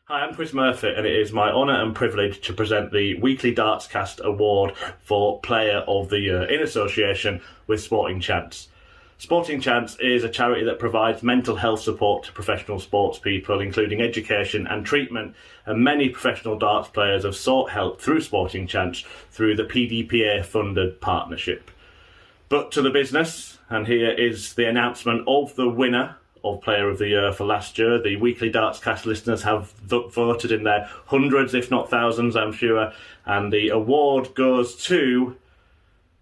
Hi, I'm Chris Murphy, and it is my honour and privilege to present the weekly Dartscast award for Player of the Year in association with Sporting Chance. Sporting Chance is a charity that provides mental health support to professional sports people, including education and treatment, and many professional darts players have sought help through Sporting Chance through the PDPA-funded partnership. But to the business, and here is the announcement of the winner of Player of the Year for last year. The weekly Dartscast listeners have voted in their hundreds, if not thousands, I'm sure, and the award goes to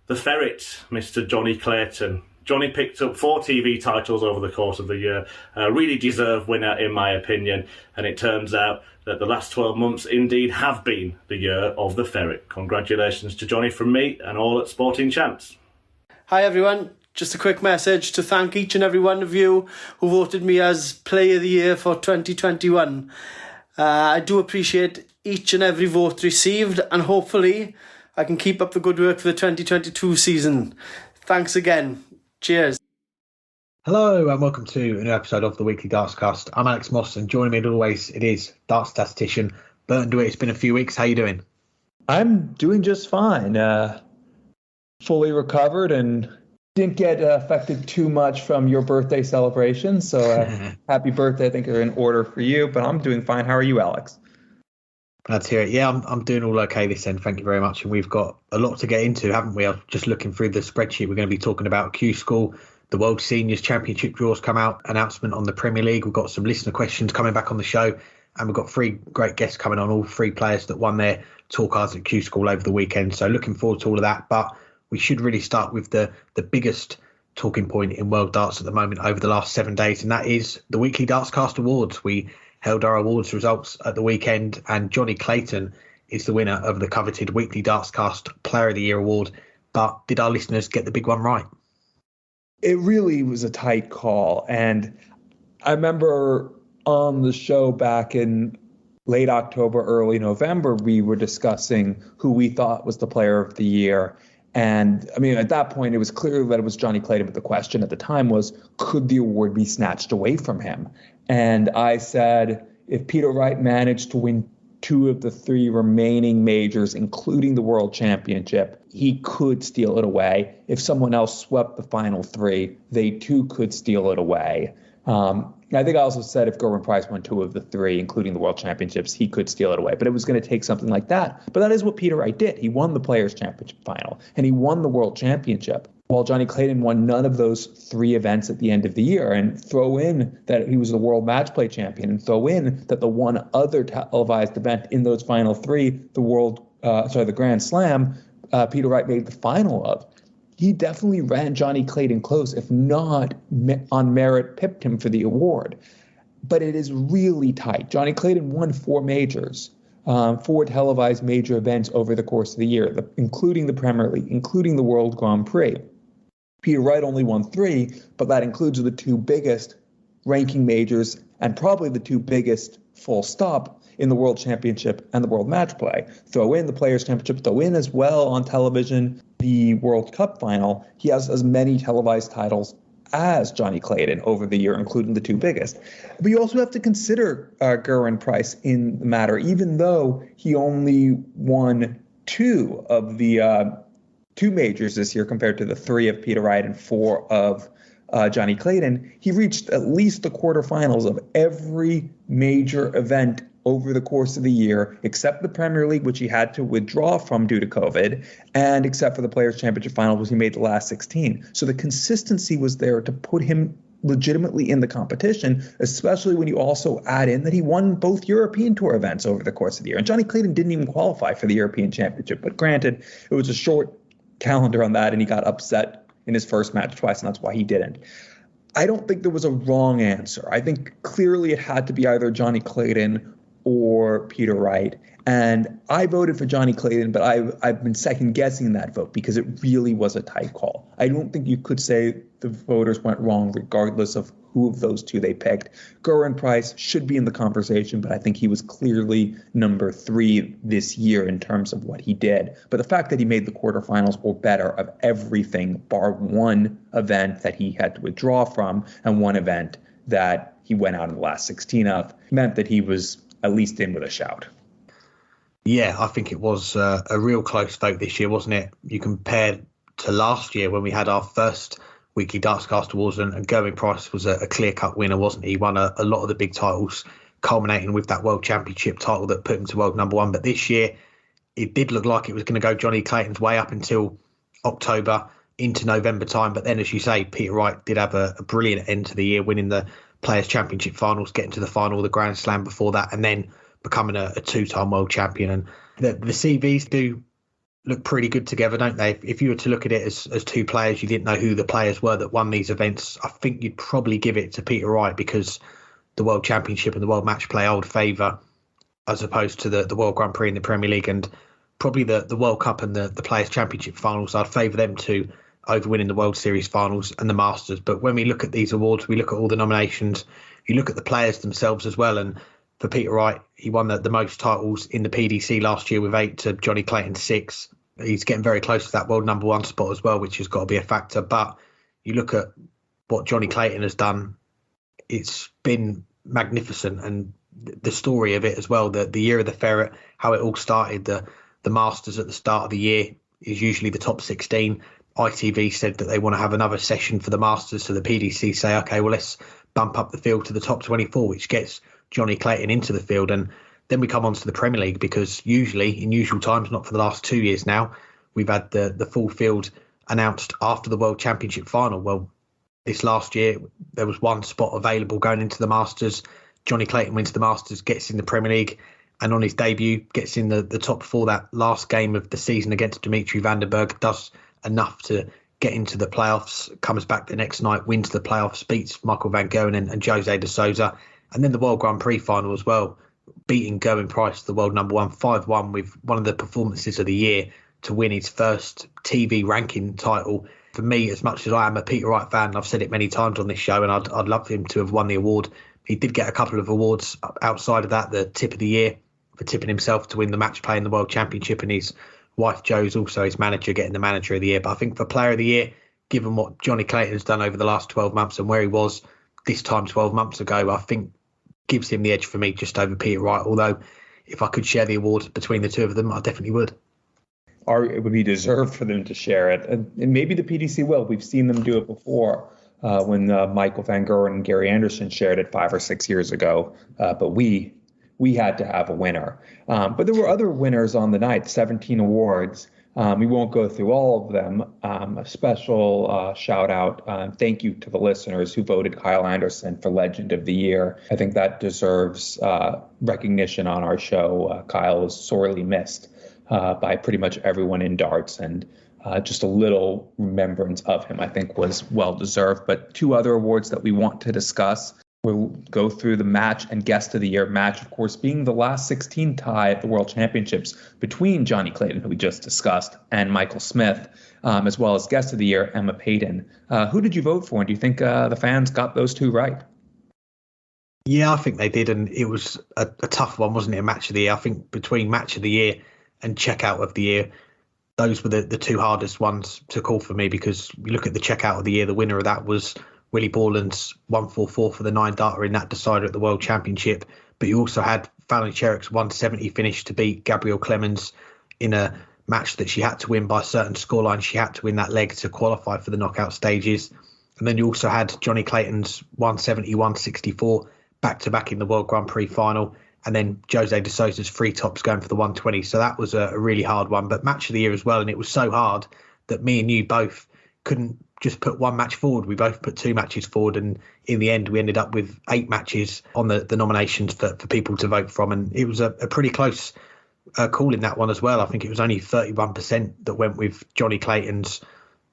the Ferret, Mr. Johnny Clayton. Johnny picked up 4 TV titles over the course of the year, a really deserved winner in my opinion, and it turns out that the last 12 months indeed have been the year of the Ferret. Congratulations to Johnny from me and all at Sporting Chance. Hi everyone. Just a quick message to thank each and every one of you who voted me as Player of the Year for 2021. I do appreciate each and every vote received, and hopefully I can keep up the good work for the 2022 season. Thanks again. Cheers. Hello and welcome to a new episode of the Weekly Dartscast. I'm Alex Moss, and joining me as always, it is Darts statistician Burton, DeWitt. It's been a few weeks. How you doing? I'm doing just fine. Fully recovered and didn't get affected too much from your birthday celebration. So happy birthday. I think are in order for you, but I'm doing fine. How are you, Alex? Glad to hear it. Yeah, I'm doing all okay this end. Thank you very much. And we've got a lot to get into, haven't we? I'm just looking through the spreadsheet. We're going to be talking about Q School, the World Seniors Championship draws come out, announcement on the Premier League. We've got some listener questions coming back on the show, and we've got 3 great guests coming on, all 3 players that won their tour cards at Q School over the weekend. So looking forward to all of that. But we should really start with the biggest talking point in world darts at the moment over the last 7 days, and that is the weekly Dartscast Awards. We held our awards results at the weekend, and Johnny Clayton is the winner of the coveted weekly Dartscast Player of the Year award. But did our listeners get the big one right? It really was a tight call. And I remember on the show back in late October, early November, we were discussing who we thought was the Player of the Year. And I mean, at that point, it was clear that it was Johnny Clayton, but the question at the time was, could the award be snatched away from him? And I said, if Peter Wright managed to win 2 of the 3 remaining majors, including the World Championship, he could steal it away. If someone else swept the final 3, they too could steal it away. I think I also said if Gerwyn Price won 2 of the 3, including the World Championships, he could steal it away. But it was going to take something like that. But that is what Peter Wright did. He won the Players' Championship final, and he won the World Championship, while Johnny Clayton won none of those 3 events at the end of the year. And throw in that he was the World Match Play Champion, and throw in that the one other televised event in those final 3, the Grand Slam, Peter Wright made the final of. He definitely ran Johnny Clayton close, if not on merit pipped him for the award. But it is really tight. Johnny Clayton won 4 majors, 4 televised major events over the course of the year, including the Premier League, including the World Grand Prix. Peter Wright only won 3, but that includes the 2 biggest ranking majors and probably the 2 biggest full stop in the World Championship and the World Match Play. Throw in the Players' Championship, throw in as well on television the World Cup final. He has as many televised titles as Johnny Clayton over the year, including the 2 biggest. But you also have to consider Gerwyn Price in the matter, even though he only won 2 of the 2 majors this year compared to the 3 of Peter Wright and 4 of Johnny Clayton. He reached at least the quarterfinals of every major event over the course of the year, except the Premier League, which he had to withdraw from due to COVID, and except for the Players' Championship final, which he made the last 16. So the consistency was there to put him legitimately in the competition, especially when you also add in that he won both European Tour events over the course of the year. And Johnny Clayton didn't even qualify for the European Championship, but granted, it was a short calendar on that, and he got upset in his first match twice, and that's why he didn't. I don't think there was a wrong answer. I think clearly it had to be either Johnny Clayton or Peter Wright. And I voted for Johnny Clayton, but I've been second-guessing that vote because it really was a tight call. I don't think you could say the voters went wrong regardless of who of those 2 they picked. Gerwyn Price should be in the conversation, but I think he was clearly number 3 this year in terms of what he did. But the fact that he made the quarterfinals or better of everything, bar 1 event that he had to withdraw from and 1 event that he went out in the last 16 of, meant that he was at least in with a shout. Yeah, I think it was a real close vote this year, wasn't it? You compare to last year when we had our first weekly Dartscast Awards, and Gerwyn Price was a clear-cut winner, wasn't he? He won a lot of the big titles, culminating with that World Championship title that put him to world number one. But this year, it did look like it was going to go Johnny Clayton's way up until October into November time. But then, as you say, Peter Wright did have a brilliant end to the year, winning the Players' Championship finals, getting to the final of the Grand Slam before that, and then becoming a two-time world champion. And the CVs do look pretty good together, don't they? If you were to look at it as two players, you didn't know who the players were that won these events, I think you'd probably give it to Peter Wright, because the World Championship and the World Match Play old favour as opposed to the World Grand Prix in the Premier League, and probably the World Cup and the Players' Championship finals. I'd favour them two over winning the World Series finals and the Masters. But when we look at these awards, we look at all the nominations, you look at the players themselves as well, and for Peter Wright, he won the most titles in the PDC last year with 8 to Johnny Clayton's 6. He's getting very close to that world number one spot as well, which has got to be a factor. But you look at what Johnny Clayton has done, it's been magnificent. And the story of it as well, the year of the ferret, how it all started, the Masters at the start of the year is usually the top 16. ITV said that they want to have another session for the Masters, so the PDC say, okay, well, let's bump up the field to the top 24, which gets Johnny Clayton into the field. And then we come on to the Premier League, because usually, in usual times, not for the last 2 years now, we've had the full field announced after the World Championship final. Well, this last year, there was one spot available going into the Masters. Johnny Clayton wins the Masters, gets in the Premier League, and on his debut, gets in the top 4. That last game of the season against Dimitri van den Bergh, does enough to get into the playoffs, comes back the next night, wins the playoffs, beats Michael van Gerwen and Jose de Souza, and then the World Grand Prix final as well, beating Gerwyn Price, the world number one, 5-1, with one of the performances of the year to win his first TV ranking title. For me, as much as I am a Peter Wright fan, and I've said it many times on this show, and I'd love him to have won the award. He did get a couple of awards outside of that, the tip of the year for tipping himself to win the match play in the World Championship, and his wife Jo's also his manager, getting the manager of the year. But I think for player of the year, given what Johnny Clayton has done over the last 12 months and where he was this time 12 months ago, I think gives him the edge for me just over Peter Wright. Although if I could share the award between the two of them, I definitely would. Or it would be deserved for them to share it. And maybe the PDC will. We've seen them do it before when Michael van Gerwen and Gary Anderson shared it 5 or 6 years ago. But we had to have a winner. But there were other winners on the night, 17 awards. We won't go through all of them. A special shout out, thank you to the listeners who voted Kyle Anderson for Legend of the Year. I think that deserves recognition on our show. Kyle was sorely missed by pretty much everyone in darts, and just a little remembrance of him, I think, was well deserved. But 2 other awards that we want to discuss. We'll go through the match and guest of the year. Match, of course, being the last 16 tie at the World Championships between Johnny Clayton, who we just discussed, and Michael Smith, as well as guest of the year, Emma Payton. Who did you vote for? And do you think the fans got those 2 right? Yeah, I think they did. And it was a tough one, wasn't it? A match of the year. I think between match of the year and checkout of the year, those were the 2 hardest ones to call for me, because you look at the checkout of the year, the winner of that was Willie Borland's 144 for the 9-darter in that decider at the World Championship. But you also had Fallon Sherrock's 170 finish to beat Gabrielle Clemens in a match that she had to win by a certain scoreline. She had to win that leg to qualify for the knockout stages. And then you also had Johnny Clayton's 170, 164 back-to-back in the World Grand Prix final. And then Jose de Souza's 3 tops going for the 120. So that was a really hard one. But match of the year as well. And it was so hard that me and you both couldn't just put 1 match forward. We both put 2 matches forward, and in the end we ended up with 8 matches on the nominations for people to vote from, and it was a pretty close call in that one as well. I think it was only 31% that went with Johnny Clayton's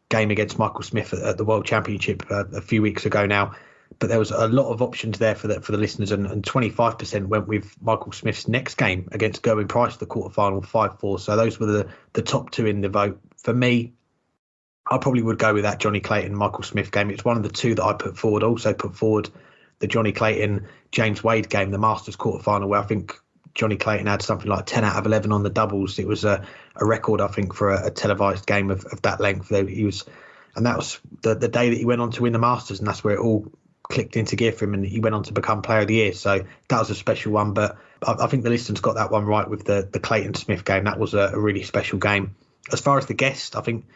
game against Michael Smith at the World Championship a few weeks ago now, but there was a lot of options there for the listeners, and 25% went with Michael Smith's next game against Gerwyn Price, the quarterfinal, 5-4. So those were the top 2 in the vote. For me, I probably would go with that Johnny Clayton Michael Smith game. It's one of the 2 that I put forward. Also put forward the Johnny Clayton James Wade game, the Masters quarterfinal, where I think Johnny Clayton had something like 10 out of 11 on the doubles. It was a record, I think, for a televised game of that length. He was, and that was the day that he went on to win the Masters, and that's where it all clicked into gear for him, and he went on to become Player of the Year. So that was a special one. But I think the listeners got that one right with the Clayton Smith game. That was a really special game. As far as the guest, I think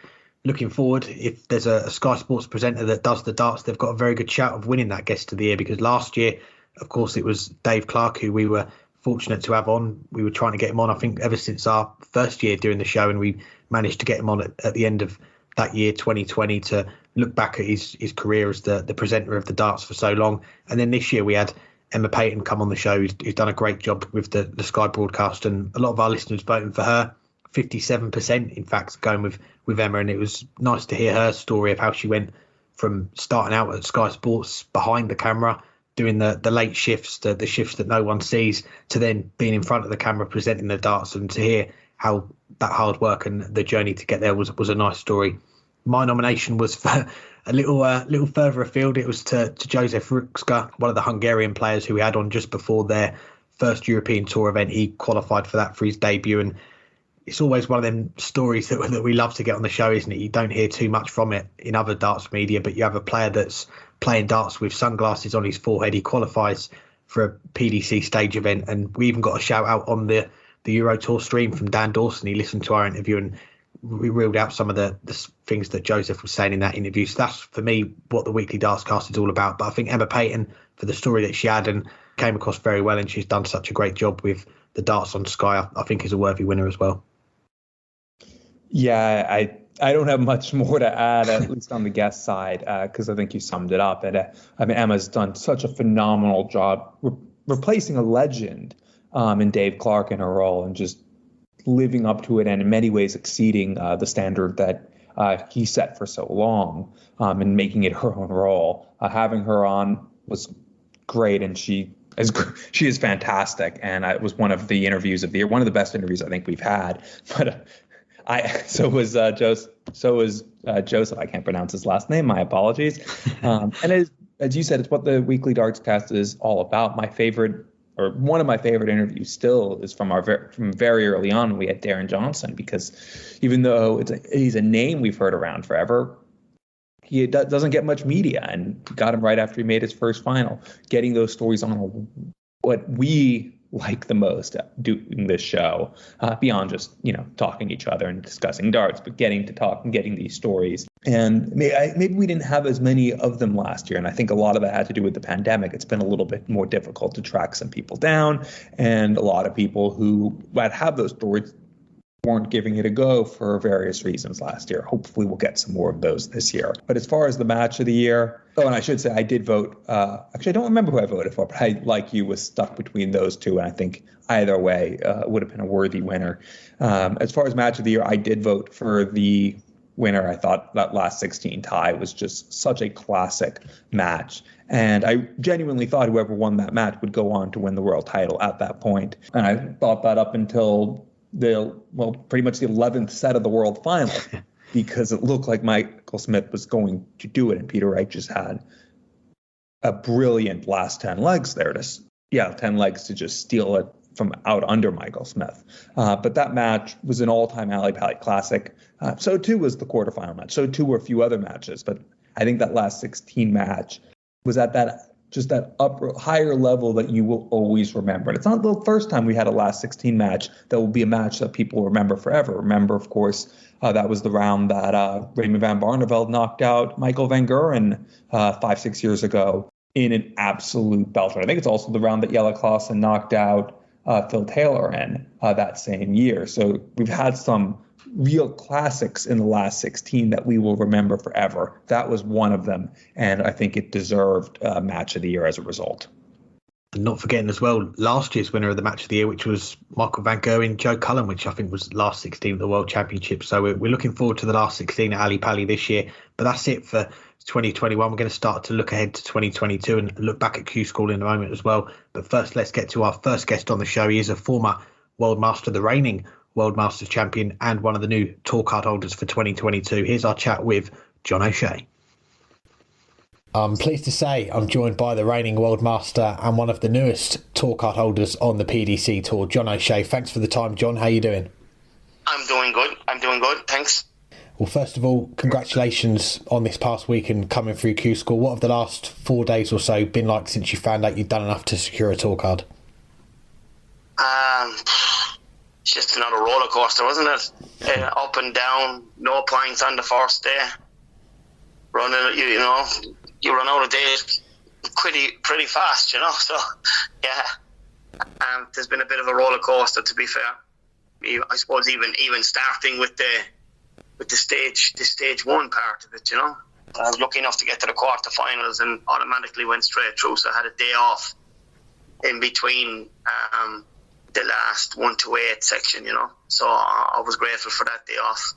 looking forward, if there's a Sky Sports presenter that does the darts, they've got a very good shout of winning that guest of the year, because last year, of course, it was Dave Clark, who we were fortunate to have on. We were trying to get him on, I think, ever since our first year doing the show, and we managed to get him on at the end of that year, 2020, to look back at his career as the presenter of the darts for so long. And then this year we had Emma Payton come on the show, who's done a great job with the Sky broadcast, and a lot of our listeners voting for her. 57%, in fact, going with Emma, and it was nice to hear her story of how she went from starting out at Sky Sports behind the camera, doing the late shifts, the shifts that no one sees, to then being in front of the camera presenting the darts, and to hear how that hard work and the journey to get there was a nice story. My nomination was for a little further afield. It was to Josef Ruska, one of the Hungarian players who we had on just before their first European Tour event. He qualified for that for his debut, and it's always one of them stories that we love to get on the show, isn't it? You don't hear too much from it in other darts media, but you have a player that's playing darts with sunglasses on his forehead. He qualifies for a PDC stage event, and we even got a shout out on the Euro Tour stream from Dan Dawson. He listened to our interview, and we reeled out some of the things that Joseph was saying in that interview. So that's, for me, what the weekly Dartscast is all about. But I think Emma Payton, for the story that she had and came across very well, and she's done such a great job with the darts on Sky, I think is a worthy winner as well. Yeah, I don't have much more to add, at least on the guest side, because I think you summed it up. And I mean, Emma's done such a phenomenal job replacing a legend in Dave Clark in her role, and just living up to it, and in many ways exceeding the standard that he set for so long, and making it her own role. Having her on was great, and she is fantastic. And it was one of the interviews of the year, one of the best interviews I think we've had. But so was Joseph. I can't pronounce his last name. My apologies. And as you said, it's what the weekly Dartscast is all about. My favorite, or one of my favorite interviews still, is from very early on when we had Darren Johnson, because even though he's a name we've heard around forever, he doesn't get much media, and got him right after he made his first final. Getting those stories on what we like the most doing this show, beyond just talking to each other and discussing darts, but getting to talk and getting these stories. And maybe we didn't have as many of them last year, and I think a lot of that had to do with the pandemic. It's been a little bit more difficult to track some people down, and a lot of people who might have those stories weren't giving it a go for various reasons last year. Hopefully we'll get some more of those this year. But as far as the match of the year, and I should say I did vote, actually I don't remember who I voted for, but I, like you, was stuck between those two, and I think either way would have been a worthy winner. As far as match of the year, I did vote for the winner. I thought that last 16 tie was just such a classic match. And I genuinely thought whoever won that match would go on to win the world title at that point. And I thought that up until pretty much the 11th set of the world final, because it looked like Michael Smith was going to do it, and Peter Wright just had a brilliant last 10 legs there 10 legs to just steal it from out under Michael Smith. But that match was an all-time Ali Pally classic. So too was the quarterfinal match. So too were a few other matches. But I think that last 16 match was at that higher level that you will always remember. And it's not the first time we had a last 16 match that will be a match that people remember forever. Remember, of course, that was the round that Raymond van Barneveld knocked out Michael van Geuren 5-6 years ago in an absolute belter. I think it's also the round that Jelle Klaassen knocked out Phil Taylor in that same year. So we've had some real classics in the last 16 that we will remember forever. That was one of them, and I think it deserved match of the year as a result. And not forgetting as well last year's winner of the match of the year, which was Michael van Geuren, Joe Cullen, which I think was last 16 at the World Championship. So we're looking forward to the last 16 at Ali Pally this year. But that's it for 2021. We're going to start to look ahead to 2022 and look back at Q School in a moment as well. But first, let's get to our first guest on the show. He is a former World Master, the reigning World Masters champion, and one of the new tour card holders for 2022. Here's our chat with John O'Shea. I'm pleased to say I'm joined by the reigning World Master and one of the newest tour card holders on the PDC Tour, John O'Shea. Thanks for the time, John. How are you doing? I'm doing good. Thanks. Well, first of all, congratulations on this past week and coming through Q School. What have the last 4 days or so been like since you found out you'd done enough to secure a tour card? It's just another roller coaster, wasn't it? Up and down, no points on the first day. Running, you run out of days pretty fast, So yeah, there's been a bit of a roller coaster, to be fair. I suppose even starting with the stage one part of it, I was lucky enough to get to the quarterfinals and automatically went straight through. So I had a day off in between the last 1 to 8 section, So I was grateful for that day off.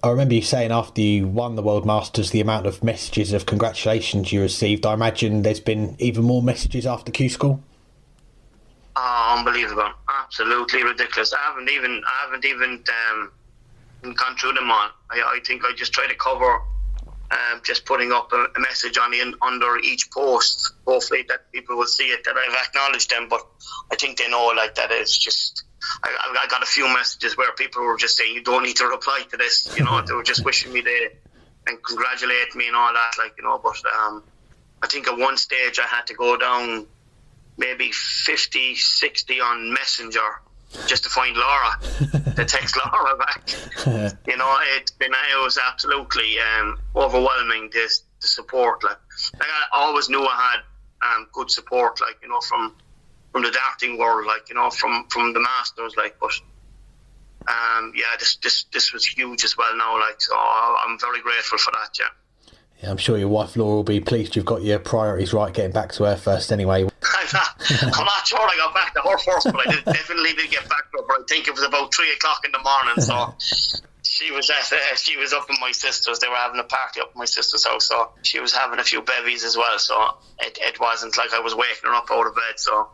I remember you saying after you won the World Masters, the amount of messages of congratulations you received. I imagine there's been even more messages after Q School. Oh, unbelievable! Absolutely ridiculous. I haven't even gone through them all. I think I just try to cover, just putting up a message under each post. Hopefully that people will see it, that I've acknowledged them. But I think they know that it's just. I got a few messages where people were just saying, you don't need to reply to this. They were just wishing me and congratulate me and all that. But I think at one stage I had to go down maybe 50, 60 on Messenger just to find Laura, to text Laura back. It was absolutely overwhelming, the support. I always knew I had good support, from the darting world, from the Masters, but this was huge as well now, so I'm very grateful for that, yeah. Yeah, I'm sure your wife Laura will be pleased you've got your priorities right, getting back to her first anyway. I'm not sure I got back to her first, but I definitely did get back to her. But I think it was about 3 o'clock in the morning. So she was up in my sister's. They were having a party up in my sister's house. So she was having a few bevies as well. So it wasn't like I was waking her up out of bed. So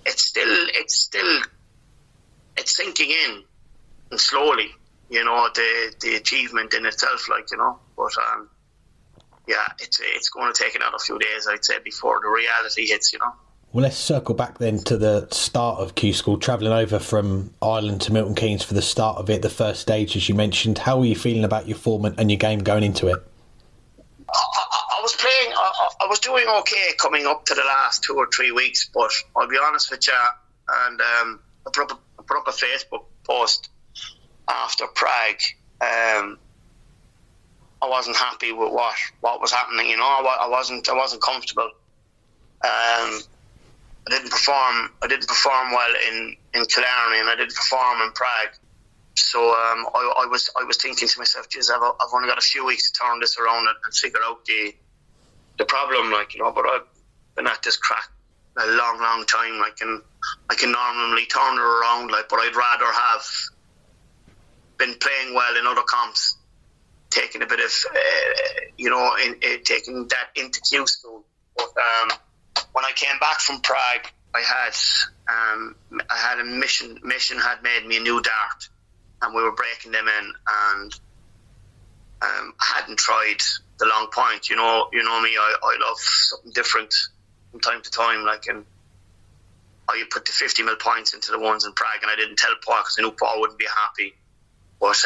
it's sinking in, and slowly. The achievement in itself, but it's going to take another few days, I'd say, before the reality hits, Well, let's circle back then to the start of Q School, travelling over from Ireland to Milton Keynes for the start of it, the first stage, as you mentioned. How were you feeling about your form and your game going into it? I was playing, I was doing okay coming up to the last 2 or 3 weeks, but I'll be honest with you, and I put up a Facebook post after Prague. I wasn't happy with what was happening. I wasn't comfortable. I didn't perform well in Killarney, and I didn't perform in Prague. So I was thinking to myself, geez, I've only got a few weeks to turn this around and figure out the problem, But I've been at this crack a long time, and I can normally turn it around, but I'd rather have been playing well in other comps, taking a bit of, taking that into Q School. But when I came back from Prague, I had a mission. Mission had made me a new dart, and we were breaking them in, and I hadn't tried the long point. You know me. I love something different from time to time. And I put the 50 mil points into the ones in Prague, and I didn't tell Paul because I knew Paul wouldn't be happy. But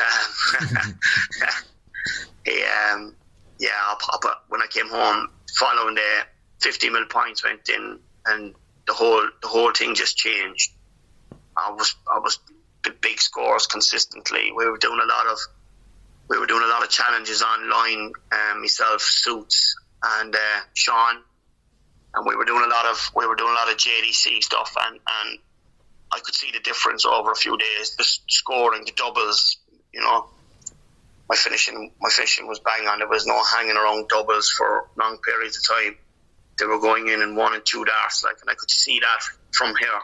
when I came home, following the 50 mil points went in, and the whole thing just changed. I was big scores consistently. We were doing a lot of challenges online. Myself, Suits, and Sean, and we were doing a lot of JDC stuff, and I could see the difference over a few days. The scoring, the doubles. My finishing was bang on. There was no hanging around doubles for long periods of time. They were going in 1 and 2 darts, and I could see that from here.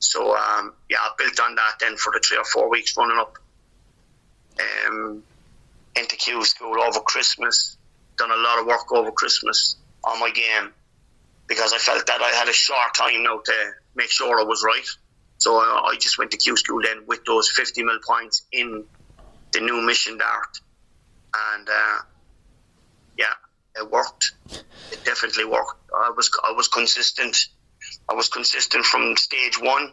So I built on that then for the 3 or 4 weeks running up into Q School over Christmas. Done a lot of work over Christmas on my game, because I felt that I had a short time now to make sure I was right. So I just went to Q School then with those 50 mil points in the new mission dart, and it worked. It definitely worked. I was consistent. I was consistent from stage 1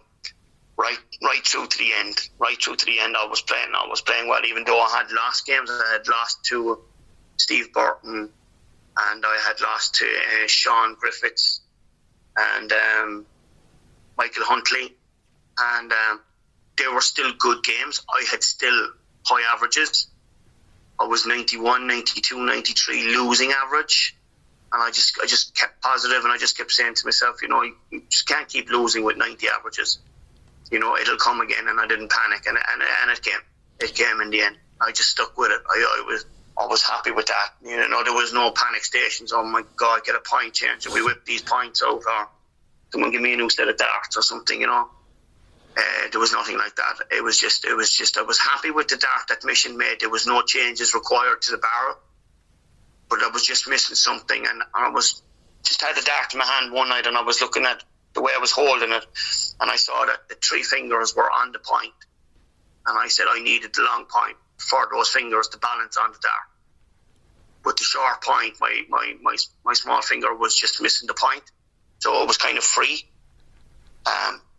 right through to the end. Right through to the end, I was playing well, even though I had lost games. I had lost to Steve Burton, and I had lost to Sean Griffiths. and Michael Huntley, and they were still good games. I had still high averages. I was 91, 92, 93 losing average, and I just kept positive, and I just kept saying to myself, you just can't keep losing with 90 averages. It'll come again, and I didn't panic, and it came. It came in the end. I just stuck with it. I was happy with that. There was no panic stations. Oh my God, get a point change. We whip these points out, or someone give me a new set of darts or something. There was nothing like that. It was just. I was happy with the dart that Mission made. There was no changes required to the barrel, but I was just missing something, and I was just had the dart in my hand one night, and I was looking at the way I was holding it, and I saw that the 3 fingers were on the point, and I said I needed the long point for those fingers to balance on the dart. With the short point, my small finger was just missing the point, so it was kind of free.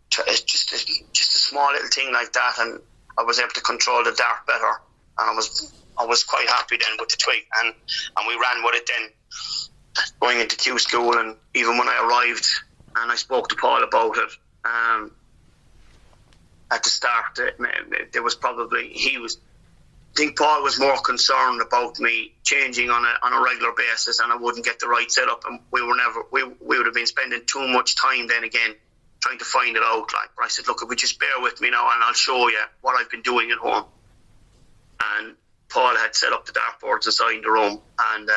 Just a small little thing like that, and I was able to control the dart better, and I was quite happy then with the twig, and we ran with it then going into Q school, and even when I arrived and I spoke to Paul about it at the start, there was probably I think Paul was more concerned about me changing on a regular basis, and I wouldn't get the right setup, and we would have been spending too much time then again trying to find it out. But I said, look, if we just bear with me now, and I'll show you what I've been doing at home. And Paul had set up the dartboards inside the room, and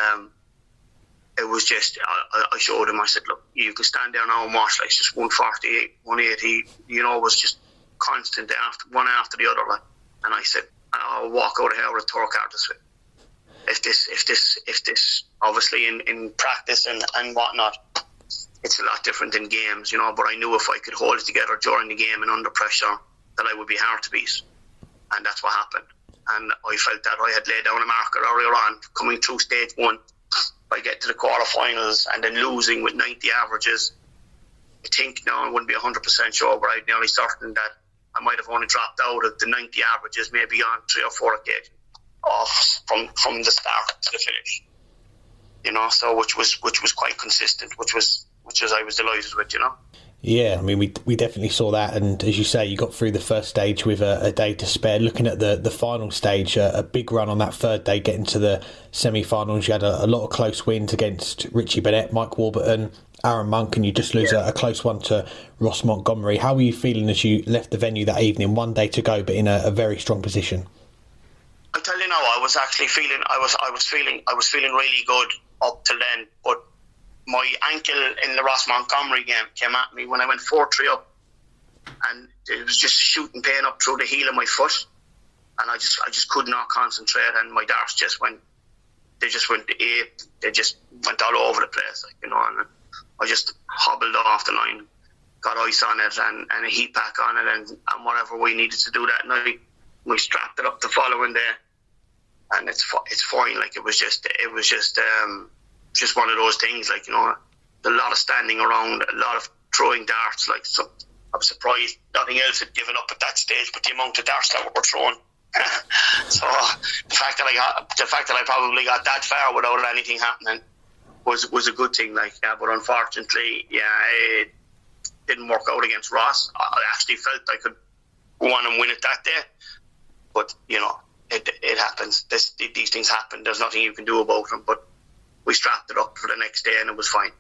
it was just, I showed him, I said, look, you can stand there now and watch, it's just 148, 180, it was just constant one after the other. And I said, I'll walk out of here with a tour card this way. If this, obviously in practice and whatnot, it's a lot different in games, but I knew if I could hold it together during the game and under pressure, that I would be hard to beat. And that's what happened. And I felt that I had laid down a marker earlier on, coming through stage 1. I get to the quarterfinals and then losing with 90 averages. I think now I wouldn't be 100% sure, but I'm nearly certain that I might have only dropped out of the 90 averages maybe on 3 or 4 occasions off from the start to the finish. So which was quite consistent, which I was delighted with, Yeah, I mean, we definitely saw that, and as you say, you got through the first stage with a day to spare. Looking at the final stage, a big run on that third day, getting to the semi-finals. You had a lot of close wins against Richie Bennett, Mike Warburton, Aaron Monk, and you just lose a close one to Ross Montgomery. How were you feeling as you left the venue that evening? One day to go, but in a very strong position. I tell you now, I was actually feeling, I was feeling really good up till then, but my ankle in the Ross Montgomery game came at me when I went 4-3 up, and it was just shooting pain up through the heel of my foot, and I just could not concentrate, and my darts just went all over the place, and I just hobbled off the line, got ice on it and a heat pack on it, and whatever we needed to do that night, we strapped it up the following day, and it's fine. It was just one of those things, a lot of standing around, a lot of throwing darts. So I was surprised nothing else had given up at that stage, but the amount of darts that were thrown. So the fact that I probably got that far without anything happening was a good thing. But unfortunately, it didn't work out against Ross. I actually felt I could go on and win it that day, but it happens. These things happen. There's nothing you can do about them. But we strapped it up for the next day, and it was fine.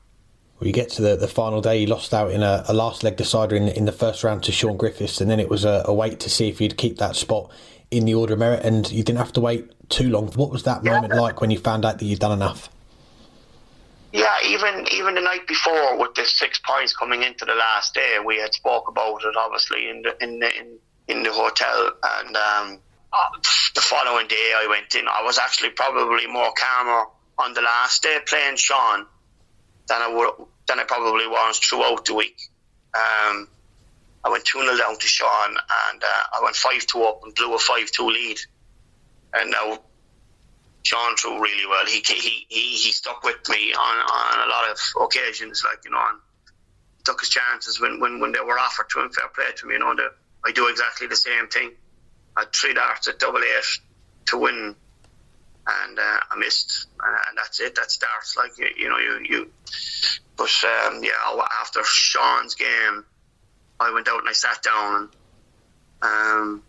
Well, you get to the final day, you lost out in a last leg decider in the first round to Sean Griffiths, and then it was a wait to see if you'd keep that spot in the Order of Merit, and you didn't have to wait too long. What was that moment like when you found out that you'd done enough? Yeah, even the night before, with the 6 points coming into the last day, we had spoke about it obviously in the hotel, and the following day I went in. I was actually probably more calmer on the last day playing Sean than I probably was throughout the week. I went 2-0 down to Sean, and I went 5-2 up and blew a 5-2 lead. And now Sean threw really well. He stuck with me on a lot of occasions, and took his chances when they were offered to him. Fair play to me, I do exactly the same thing. I had 3 darts at 8-8 to win, and I missed, and that's it. That's darts. But after Sean's game, I went out and I sat down and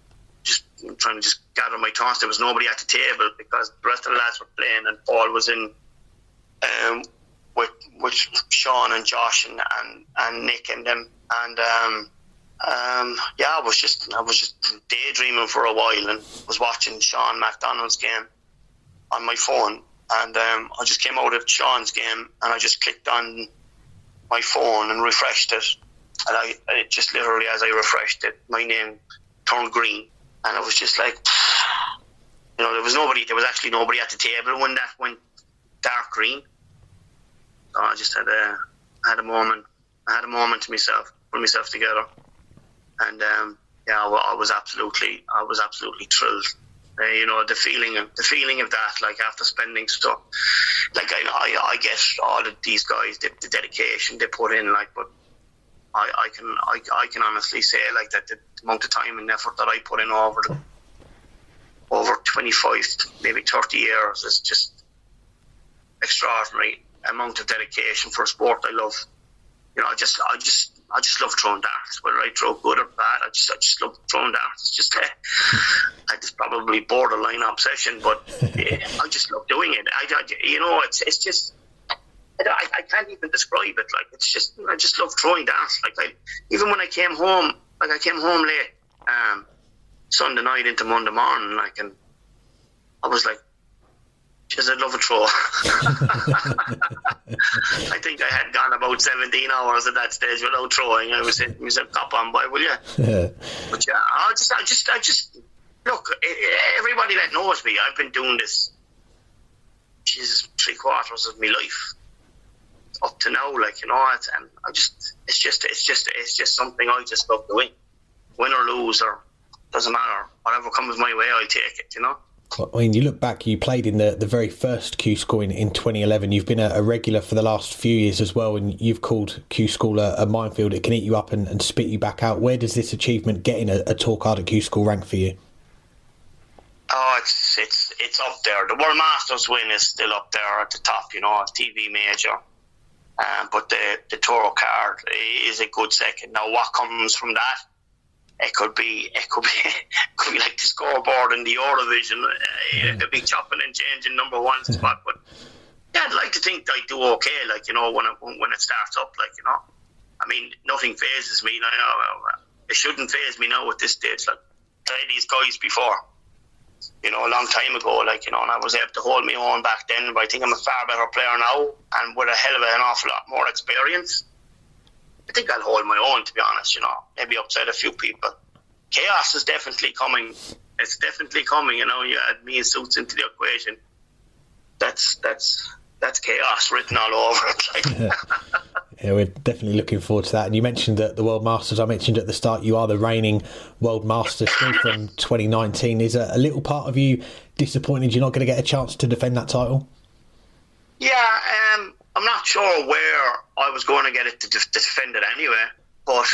just trying to just gather my thoughts. There was nobody at the table because the rest of the lads were playing, and Paul was in with Sean and Josh and Nick and them. And I was just daydreaming for a while and was watching Sean McDonald's game on my phone. And I just came out of Sean's game and I just clicked on my phone and refreshed it. And it just literally, as I refreshed it, my name turned green. And I was just like, there was actually nobody at the table when that went dark green. So I just had a moment to myself, put myself together. And I was absolutely thrilled. The feeling of that, like after spending stuff, like I get all of these guys, the dedication they put in, like, but I can honestly say, like, that the amount of time and effort that I put in over 25, maybe 30 years is just extraordinary amount of dedication for a sport I love. I just love throwing darts, whether I throw good or bad. I just love throwing darts. It's just it's probably borderline obsession, but I just love doing it. It's just I can't even describe it. Like, it's just, I just love throwing darts. Like, even when I came home late Sunday night into Monday morning, like, and I was like, just I'd love a throw. I think I had gone about 17 hours at that stage without throwing. I was saying, "Cop on, boy, will you?" Yeah. But yeah, I just look. Everybody that knows me, I've been doing this, Jesus, 3/4 of my life up to now. Like, and it's just something I just love doing. Win or lose, or doesn't matter. Whatever comes my way, I'll take it. I mean, you look back, you played in the very first Q School in 2011. You've been a regular for the last few years as well, and you've called Q School a minefield. It can eat you up and spit you back out. Where does this achievement, getting a tour card at Q School, rank for you? Oh, it's up there. The World Masters win is still up there at the top, TV major. But the tour card is a good second. Now, what comes from that? It could be like the scoreboard in the Eurovision. It could be chopping and changing number one spot. But yeah, I'd like to think I do okay. Like, when it starts up, like, I mean, nothing phases me. It shouldn't phase me now at this stage. Like, I played these guys before, a long time ago. Like, and I was able to hold my own back then. But I think I'm a far better player now, and with a hell of an awful lot more experience. I think I'll hold my own, to be honest, maybe upset a few people. Chaos is definitely coming. It's definitely coming, you add me and Suits into the equation. That's chaos written all over it. Like. Yeah, we're definitely looking forward to that. And you mentioned the World Masters. I mentioned at the start, you are the reigning World Masters still from 2019. Is a little part of you disappointed you're not going to get a chance to defend that title? Yeah, I'm not sure where I was going to get it to defend it anyway, but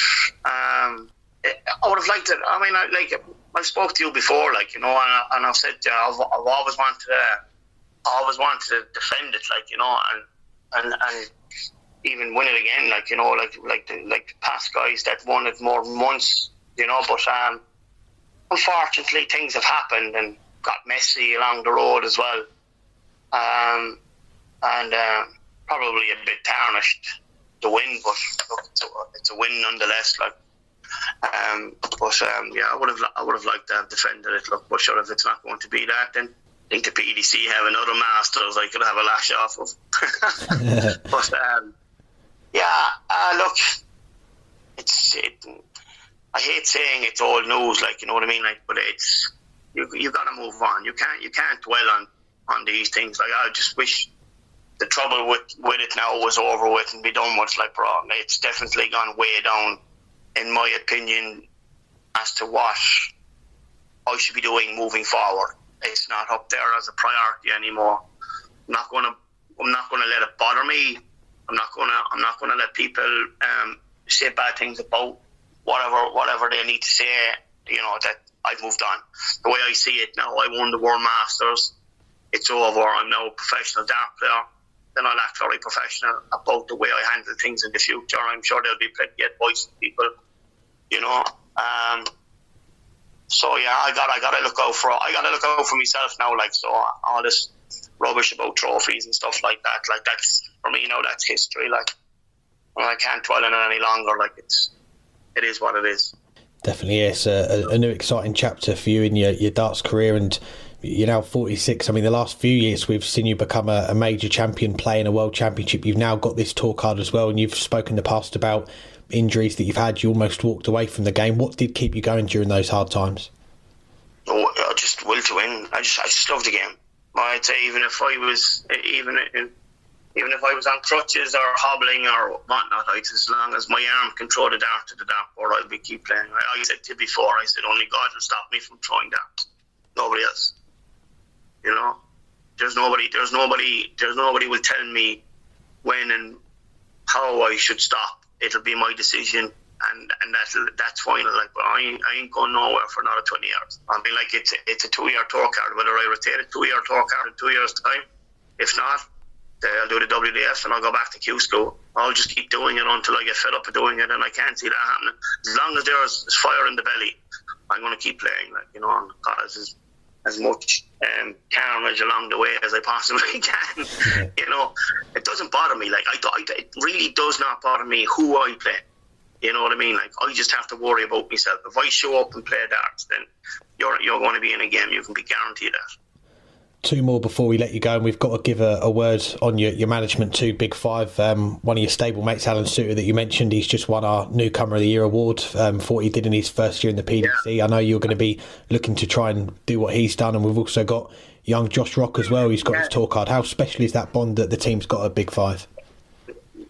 I would have liked it. I mean, I spoke to you before, like, and I've said I've always wanted to defend it, like, and even win it again, like the past guys that won it more than once, but unfortunately things have happened and got messy along the road as well, and probably a bit tarnished to win, but look, it's a win nonetheless. Like, I would have liked to have defended it. Look, but sure, if it's not going to be that, then I think the PDC have another Masters I could have a lash off of. But look, I hate saying it's old news, like, you know what I mean, like, but it's you got to move on. You can't dwell on these things. Like, I just wish the trouble with it now was over with and be done with. Like, bro, it's definitely gone way down, in my opinion, as to what I should be doing moving forward. It's not up there as a priority anymore. I'm not gonna let it bother me. I'm not gonna let people say bad things about whatever they need to say. That I've moved on. The way I see it now, I won the World Masters. It's over. I'm now a professional dart player. then I'll act very professional about the way I handle things in the future. I'm sure there'll be plenty of advice from people, you know. So yeah, I gotta look out for myself now. Like, so all this rubbish about trophies and stuff like that, like, that's for me now, that's history. Like, well, I can't dwell on it any longer. Like, it is what it is. Definitely, yes, a new exciting chapter for you in your darts career, and you're now 46. I mean, the last few years we've seen you become a major champion, playing a world championship. You've now got this tour card as well, and you've spoken in the past about injuries that you've had. You almost walked away from the game. What did keep you going during those hard times? Oh, just will to win. I just love the game. I'd say even if I was on crutches or hobbling or whatnot, as long as my arm can throw the dart to the dartboard, I'll keep playing. I said to before, I said only God will stop me from throwing darts. Nobody else. You know, there's nobody will tell me when and how I should stop. It'll be my decision, and that's final. Like, but I ain't going nowhere for another 20 years. I mean, like, it's a 2-year tour card. Whether I retain a 2-year tour card in 2 years' time, if not, I'll do the WDF and I'll go back to Q school. I'll just keep doing it until I get fed up of doing it, and I can't see that happening. As long as there's fire in the belly, I'm going to keep playing. Like, you know, and cause as much carnage along the way as I possibly can. You know, it doesn't bother me. Like, it really does not bother me who I play. You know what I mean? Like, I just have to worry about myself. If I show up and play darts, then you're going to be in a game. You can be guaranteed that. Two more before we let you go, and we've got to give a word on your management too, Big Five. One of your stable mates, Alan Suter, that you mentioned, he's just won our Newcomer of the Year award for what he did in his first year in the PDC. Yeah. I know you're going to be looking to try and do what he's done, and we've also got young Josh Rock as well. He's got his tour card. How special is that bond that the team's got at Big Five?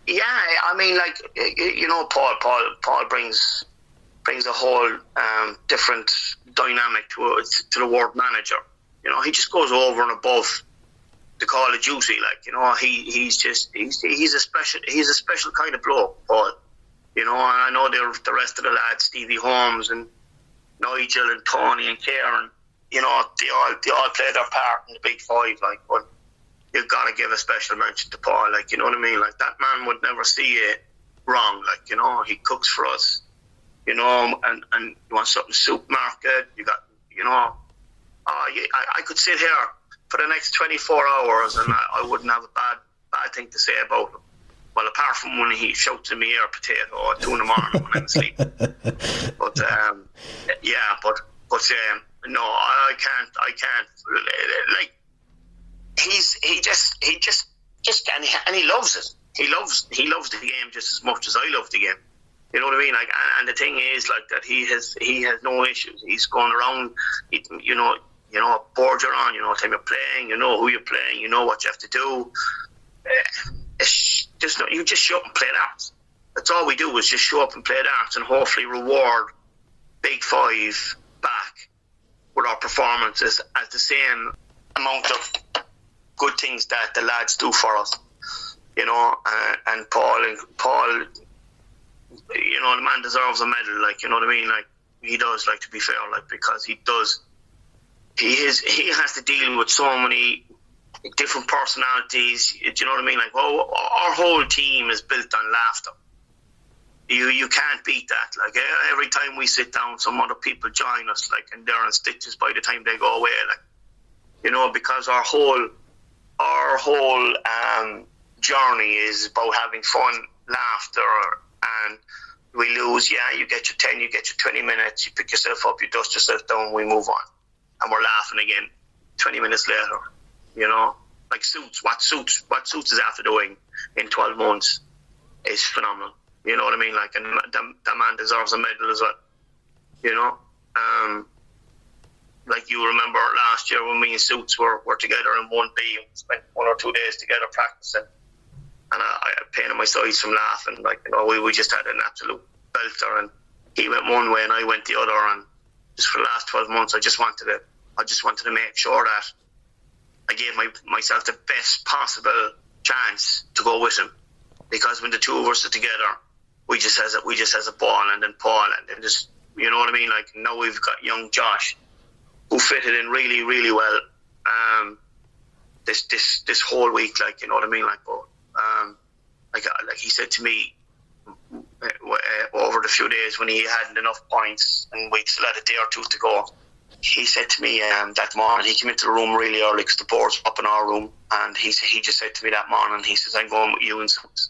Yeah, I mean, like, you know, Paul brings a whole different dynamic to the ward manager. You know, he just goes over and above the call of duty. Like, you know, he's a special kind of bloke, Paul. You know, and I know the rest of the lads, Stevie Holmes and Nigel and Tony and Kieran. You know, they all play their part in the Big Five. Like, but you've got to give a special mention to Paul. Like, you know what I mean? Like, that man would never see it wrong. Like, you know, he cooks for us. You know, and you want something supermarket. You got, you know. I could sit here for the next 24 hours and I wouldn't have a bad thing to say about him. Well, apart from when he shouts at me or potato at 2 in the morning when I'm asleep. But no, I can't. Like, and he loves it. He loves the game just as much as I love the game. You know what I mean? Like, and the thing is, like, that he has no issues. He's going around, you know what board you're on, you know what time you're playing, you know who you're playing, you know what you have to do. You just show up and play darts. That's all we do, is just show up and play darts and hopefully reward Big Five back with our performances as the same amount of good things that the lads do for us. You know, and Paul, you know, the man deserves a medal. Like, you know what I mean? Like, he does, like, to be fair, like, because he does. He has to deal with so many different personalities. Do you know what I mean? Like, our whole team is built on laughter. You can't beat that. Like, every time we sit down, some other people join us, like, and they're in stitches by the time they go away. Like, you know, because our whole journey is about having fun, laughter, and we lose. Yeah, you get your 10, you get your 20 minutes. You pick yourself up, you dust yourself down, we move on. And we're laughing again 20 minutes later, you know. Like, what Suits is after doing in 12 months is phenomenal. You know what I mean? Like, and that man deserves a medal as well, you know. Like, you remember last year when me and Suits were together in 1B, and spent 1 or 2 days together practicing, and I painted my sides from laughing. Like, you know, we just had an absolute belter, and he went one way and I went the other, and just for the last 12 months I just wanted to make sure that I gave myself the best possible chance to go with him, because when the two of us are together, we just has a ball, and then Paul, and then just, you know what I mean? Like, now we've got young Josh, who fitted in really, really well. this whole week, like, you know what I mean, like, but like he said to me over the few days when he hadn't enough points and we still had a day or two to go. He said to me that morning, he came into the room really early because the board's up in our room, and he just said to me that morning, he says, I'm going with you in suits,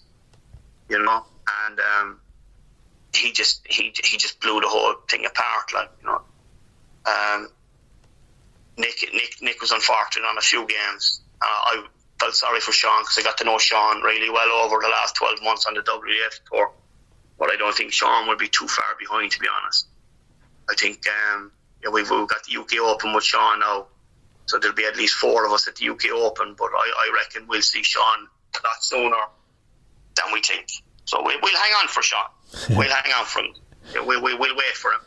you know, and he just blew the whole thing apart, like, you know. Nick was unfortunate on a few games. I felt sorry for Sean because I got to know Sean really well over the last 12 months on the WF tour, but I don't think Sean will be too far behind, to be honest. I think we've got the UK Open with Sean now, so there'll be at least 4 of us at the UK Open, but I reckon we'll see Sean a lot sooner than we think. So we'll hang on for Sean. We'll hang on for him. We'll wait for him.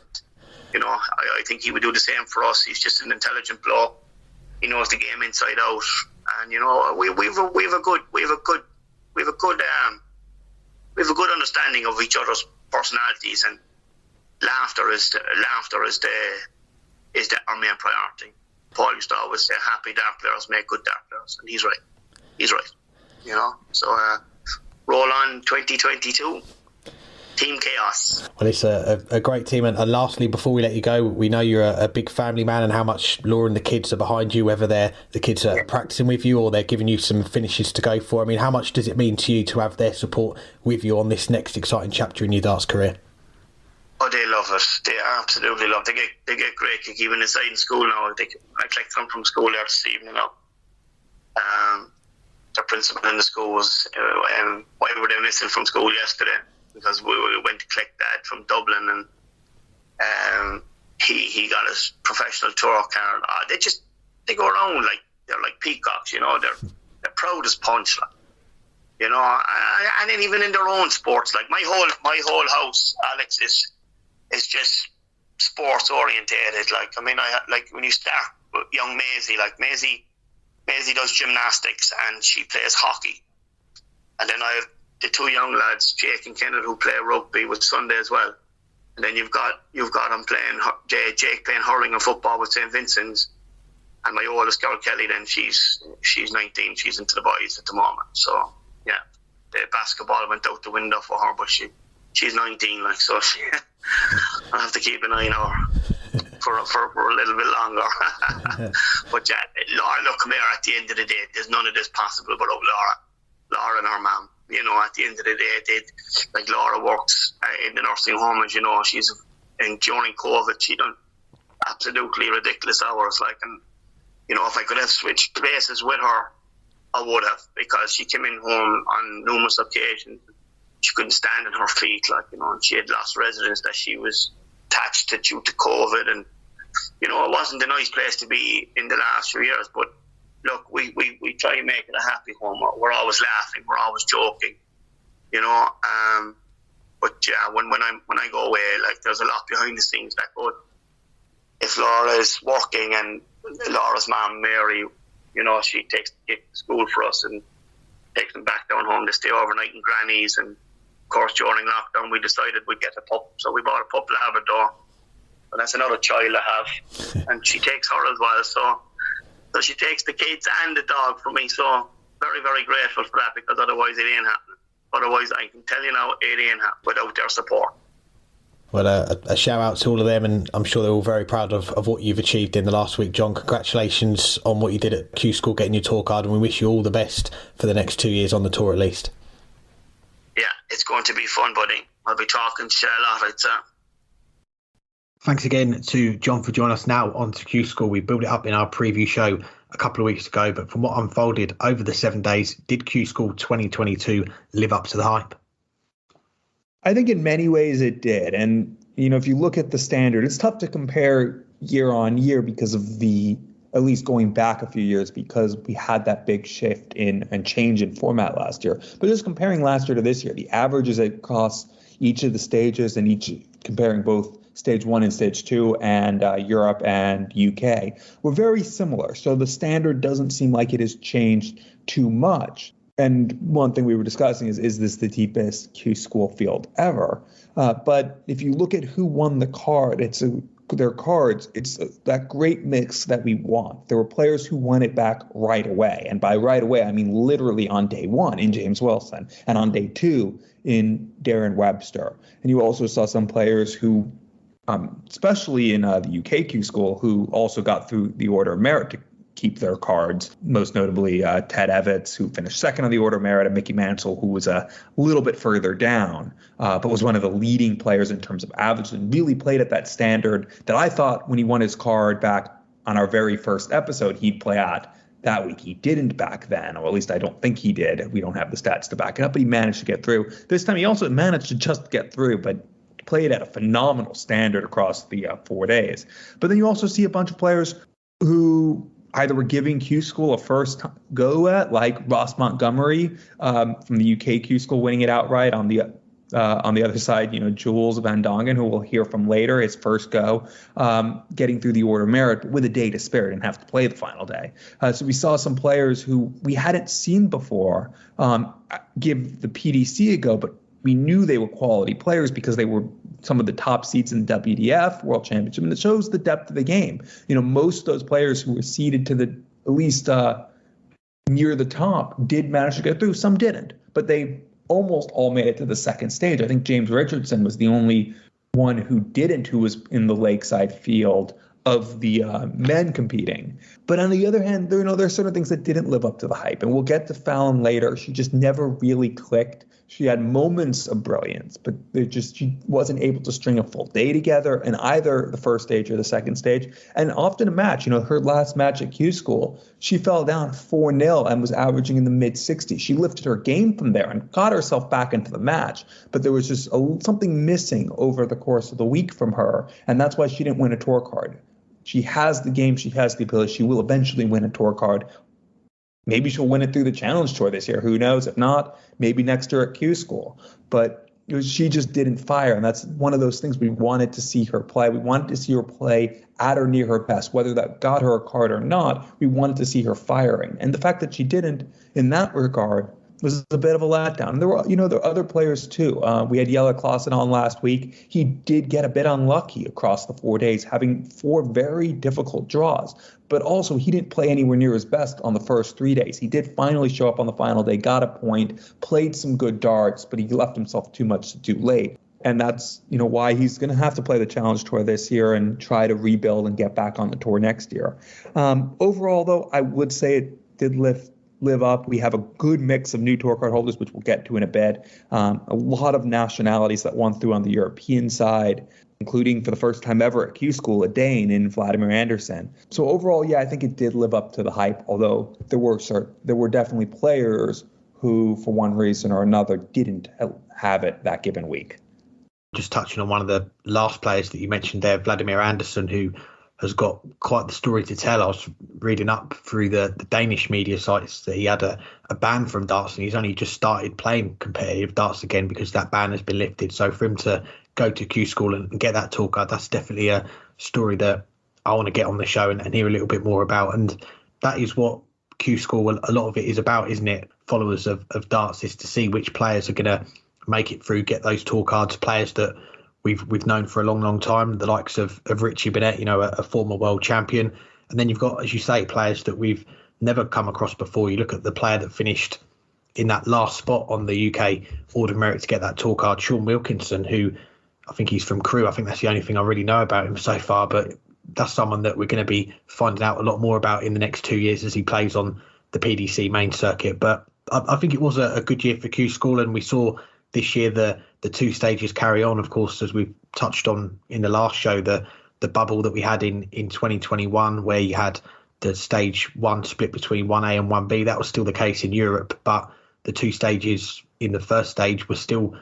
You know, I think he would do the same for us. He's just an intelligent bloke. He knows the game inside out, and you know, we've a good understanding of each other's personalities, and laughter is our main priority. Paul used to always say, "Happy dart players make good dart players," and he's right. You know, so roll on 2022. Team Chaos. Well, it's a great team. And lastly, before we let you go, we know you're a big family man and how much Laura and the kids are behind you, whether the kids are practicing with you or they're giving you some finishes to go for. I mean, how much does it mean to you to have their support with you on this next exciting chapter in your darts career? Oh, they love it. They absolutely love it. They get great kick even inside in school now. I collect them from school there this evening now. The principal in the school was, why were they missing from school yesterday? Because we went to collect Dad from Dublin, and he got his professional tour card. They go around like they're like peacocks, you know. They're proud as punch, like, you know. And then even in their own sports, like my whole house, Alex, is just sports orientated. Like, I mean, like when you start with young Maisie, like Maisie does gymnastics and she plays hockey, and then I have the 2 young lads, Jake and Kenneth, who play rugby with Sunday as well. And then you've got them playing, Jake playing hurling and football with St. Vincent's. And my oldest girl, Kelly, then she's 19, she's into the boys at the moment. So, yeah, the basketball went out the window for her, but she's 19, like, so I'll have to keep an eye on her for a little bit longer. But yeah, Laura, look, come here, at the end of the day, there's none of this possible without Laura and her mum. You know, at the end of the day, like Laura works in the nursing home, as you know, and during COVID, she done absolutely ridiculous hours. Like, and you know, if I could have switched places with her, I would have, because she came in home on numerous occasions. She couldn't stand on her feet, like, you know, and she had lost residence that she was attached to due to COVID, and you know, it wasn't a nice place to be in the last few years, but. Look, we try and make it a happy home. We're always laughing. We're always joking, you know. But yeah, when I go away, like, there's a lot behind the scenes that goes. If Laura is working and Laura's mom, Mary, you know, she takes the kids to school for us and takes them back down home to stay overnight in Granny's. And of course, during lockdown, we decided we'd get a pup, so we bought a pup Labrador. But that's another child I have, and she takes her as well. So she takes the kids and the dog for me, so very, very grateful for that, because otherwise it ain't happening. Otherwise, I can tell you now, it ain't happening without their support. Well, a shout out to all of them, and I'm sure they're all very proud of what you've achieved in the last week, John. Congratulations on what you did at Q School, getting your tour card, and we wish you all the best for the next 2 years on the tour at least. Yeah, it's going to be fun, buddy. I'll be talking to you a lot, I'd say. Thanks again to John for joining us. Now on to Q School. We built it up in our preview show a couple of weeks ago, but from what unfolded over the 7 days, did Q School 2022 live up to the hype? I think in many ways it did. And, you know, if you look at the standard, it's tough to compare year on year because of at least going back a few years, because we had that big shift in and change in format last year. But just comparing last year to this year, the averages across each of the stages and comparing both Stage 1 and Stage 2 and Europe and UK were very similar. So the standard doesn't seem like it has changed too much. And one thing we were discussing is this the deepest Q School field ever? But if you look at who won the card, it's their cards, it's that great mix that we want. There were players who won it back right away. And by right away, I mean literally on day one in James Wilson and on day two in Darren Webster. And you also saw some players who, especially in the UK Q School, who also got through the Order of Merit to keep their cards, most notably Ted Evans, who finished second on the Order of Merit, and Mickey Mansell, who was a little bit further down, but was one of the leading players in terms of average and really played at that standard that I thought when he won his card back on our very first episode, he'd play at that week. He didn't back then, or at least I don't think he did. We don't have the stats to back it up, but he managed to get through. This time he also managed to just get through, but played at a phenomenal standard across the 4 days. But then you also see a bunch of players who either were giving Q School a first go at, like Ross Montgomery from the UK Q School winning it outright. On the other side, Jules van Dongen, who we'll hear from later, his first go, getting through the Order of Merit, but with a day to spare and have to play the final day. So we saw some players who we hadn't seen before give the PDC a go, but we knew they were quality players because they were some of the top seeds in the WDF World Championship, and it shows the depth of the game. Most of those players who were seeded to the at least near the top did manage to get through. Some didn't, but they almost all made it to the second stage. I think James Richardson was the only one who didn't, who was in the Lakeside field of the men competing. But on the other hand, there are certain things that didn't live up to the hype, and we'll get to Fallon later. She just never really clicked. She had moments of brilliance, but she wasn't able to string a full day together in either the first stage or the second stage. And often a match, her last match at Q School, she fell down 4-0 and was averaging in the mid-60s. She lifted her game from there and got herself back into the match. But there was just something missing over the course of the week from her, and that's why she didn't win a tour card. She has the game. She has the ability. She will eventually win a tour card. Maybe she'll win it through the Challenge Tour this year. Who knows? If not, maybe next year at Q School. But she just didn't fire, and that's one of those things we wanted to see her play. We wanted to see her play at or near her best, whether that got her a card or not. We wanted to see her firing, and the fact that she didn't, in that regard, was a bit of a letdown. And there were other players too. We had Jelle Clausen on last week. He did get a bit unlucky across the 4 days, having 4 very difficult draws. But also, he didn't play anywhere near his best on the first 3 days. He did finally show up on the final day, got a point, played some good darts, but he left himself too much too late. And that's why he's going to have to play the Challenge Tour this year and try to rebuild and get back on the tour next year. Overall, though, I would say it did live up. We have a good mix of new tour card holders, which we'll get to in a bit. A lot of nationalities that won through on the European side, including for the first time ever at Q School, a Dane in Vladimir Anderson. So overall, yeah, I think it did live up to the hype, although there were definitely players who, for one reason or another, didn't have it that given week. Just touching on one of the last players that you mentioned there, Vladimir Anderson, who has got quite the story to tell. I was reading up through the Danish media sites that he had a ban from darts, and he's only just started playing competitive darts again because that ban has been lifted. So for him to go to Q School and get that tour card, that's definitely a story that I want to get on the show and hear a little bit more about. And that is what Q School, a lot of it is about, isn't it? Followers of darts, is to see which players are going to make it through, get those tour cards, players that we've known for a long time, the likes of Richie Bennett, a former world champion. And then you've got, as you say, players that we've never come across before. You look at the player that finished in that last spot on the UK Order of Merit to get that tour card, Sean Wilkinson, who I think he's from Crewe. I think that's the only thing I really know about him so far, but that's someone that we're going to be finding out a lot more about in the next 2 years as he plays on the PDC main circuit. But I think it was a good year for Q School, and we saw this year the 2 stages carry on. Of course, as we've touched on in the last show, the bubble that we had in 2021, where you had the stage 1 split between 1A and 1B. That was still the case in Europe, but the 2 stages in the first stage were still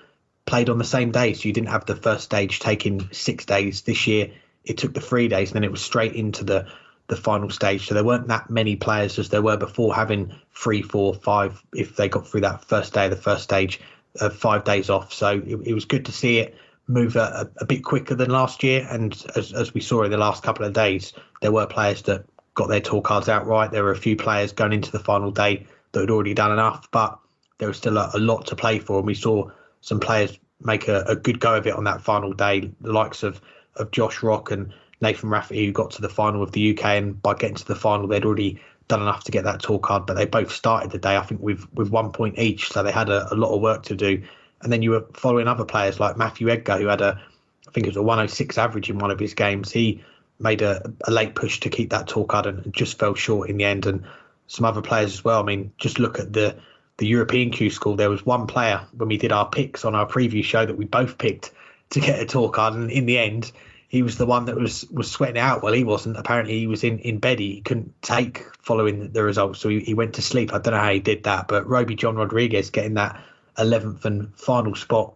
played on the same day. So you didn't have the first stage taking 6 days. This year, it took the 3 days, and then it was straight into the final stage. So there weren't that many players as there were before, having 3, 4, 5, if they got through that first day of the first stage, 5 days off. So it was good to see it move a bit quicker than last year. And as we saw in the last couple of days, there were players that got their tour cards outright. There were a few players going into the final day that had already done enough, but there was still a lot to play for. And we saw some players make a good go of it on that final day, the likes of Josh Rock and Nathan Rafferty, who got to the final of the UK, and by getting to the final, they'd already done enough to get that tour card, but they both started the day, I think, with 1 point each, so they had a lot of work to do. And then you were following other players like Matthew Edgar, who had I think it was a 106 average in one of his games. He made a late push to keep that tour card and just fell short in the end. And some other players as well. I mean, just look at the European Q School. There was one player when we did our picks on our preview show that we both picked to get a tour card, and in the end, he was the one that was sweating it out. Well, he wasn't. Apparently, he was in bed. He couldn't take following the results, so he went to sleep. I don't know how he did that, but Roby John Rodriguez getting that 11th and final spot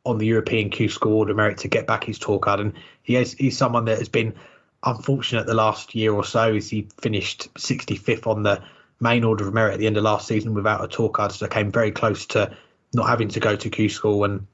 on the European Q School Order of Merit to get back his tour card. And he's someone that has been unfortunate the last year or so, as he finished 65th on the main Order of Merit at the end of last season without a tour card, so came very close to not having to go to Q School. And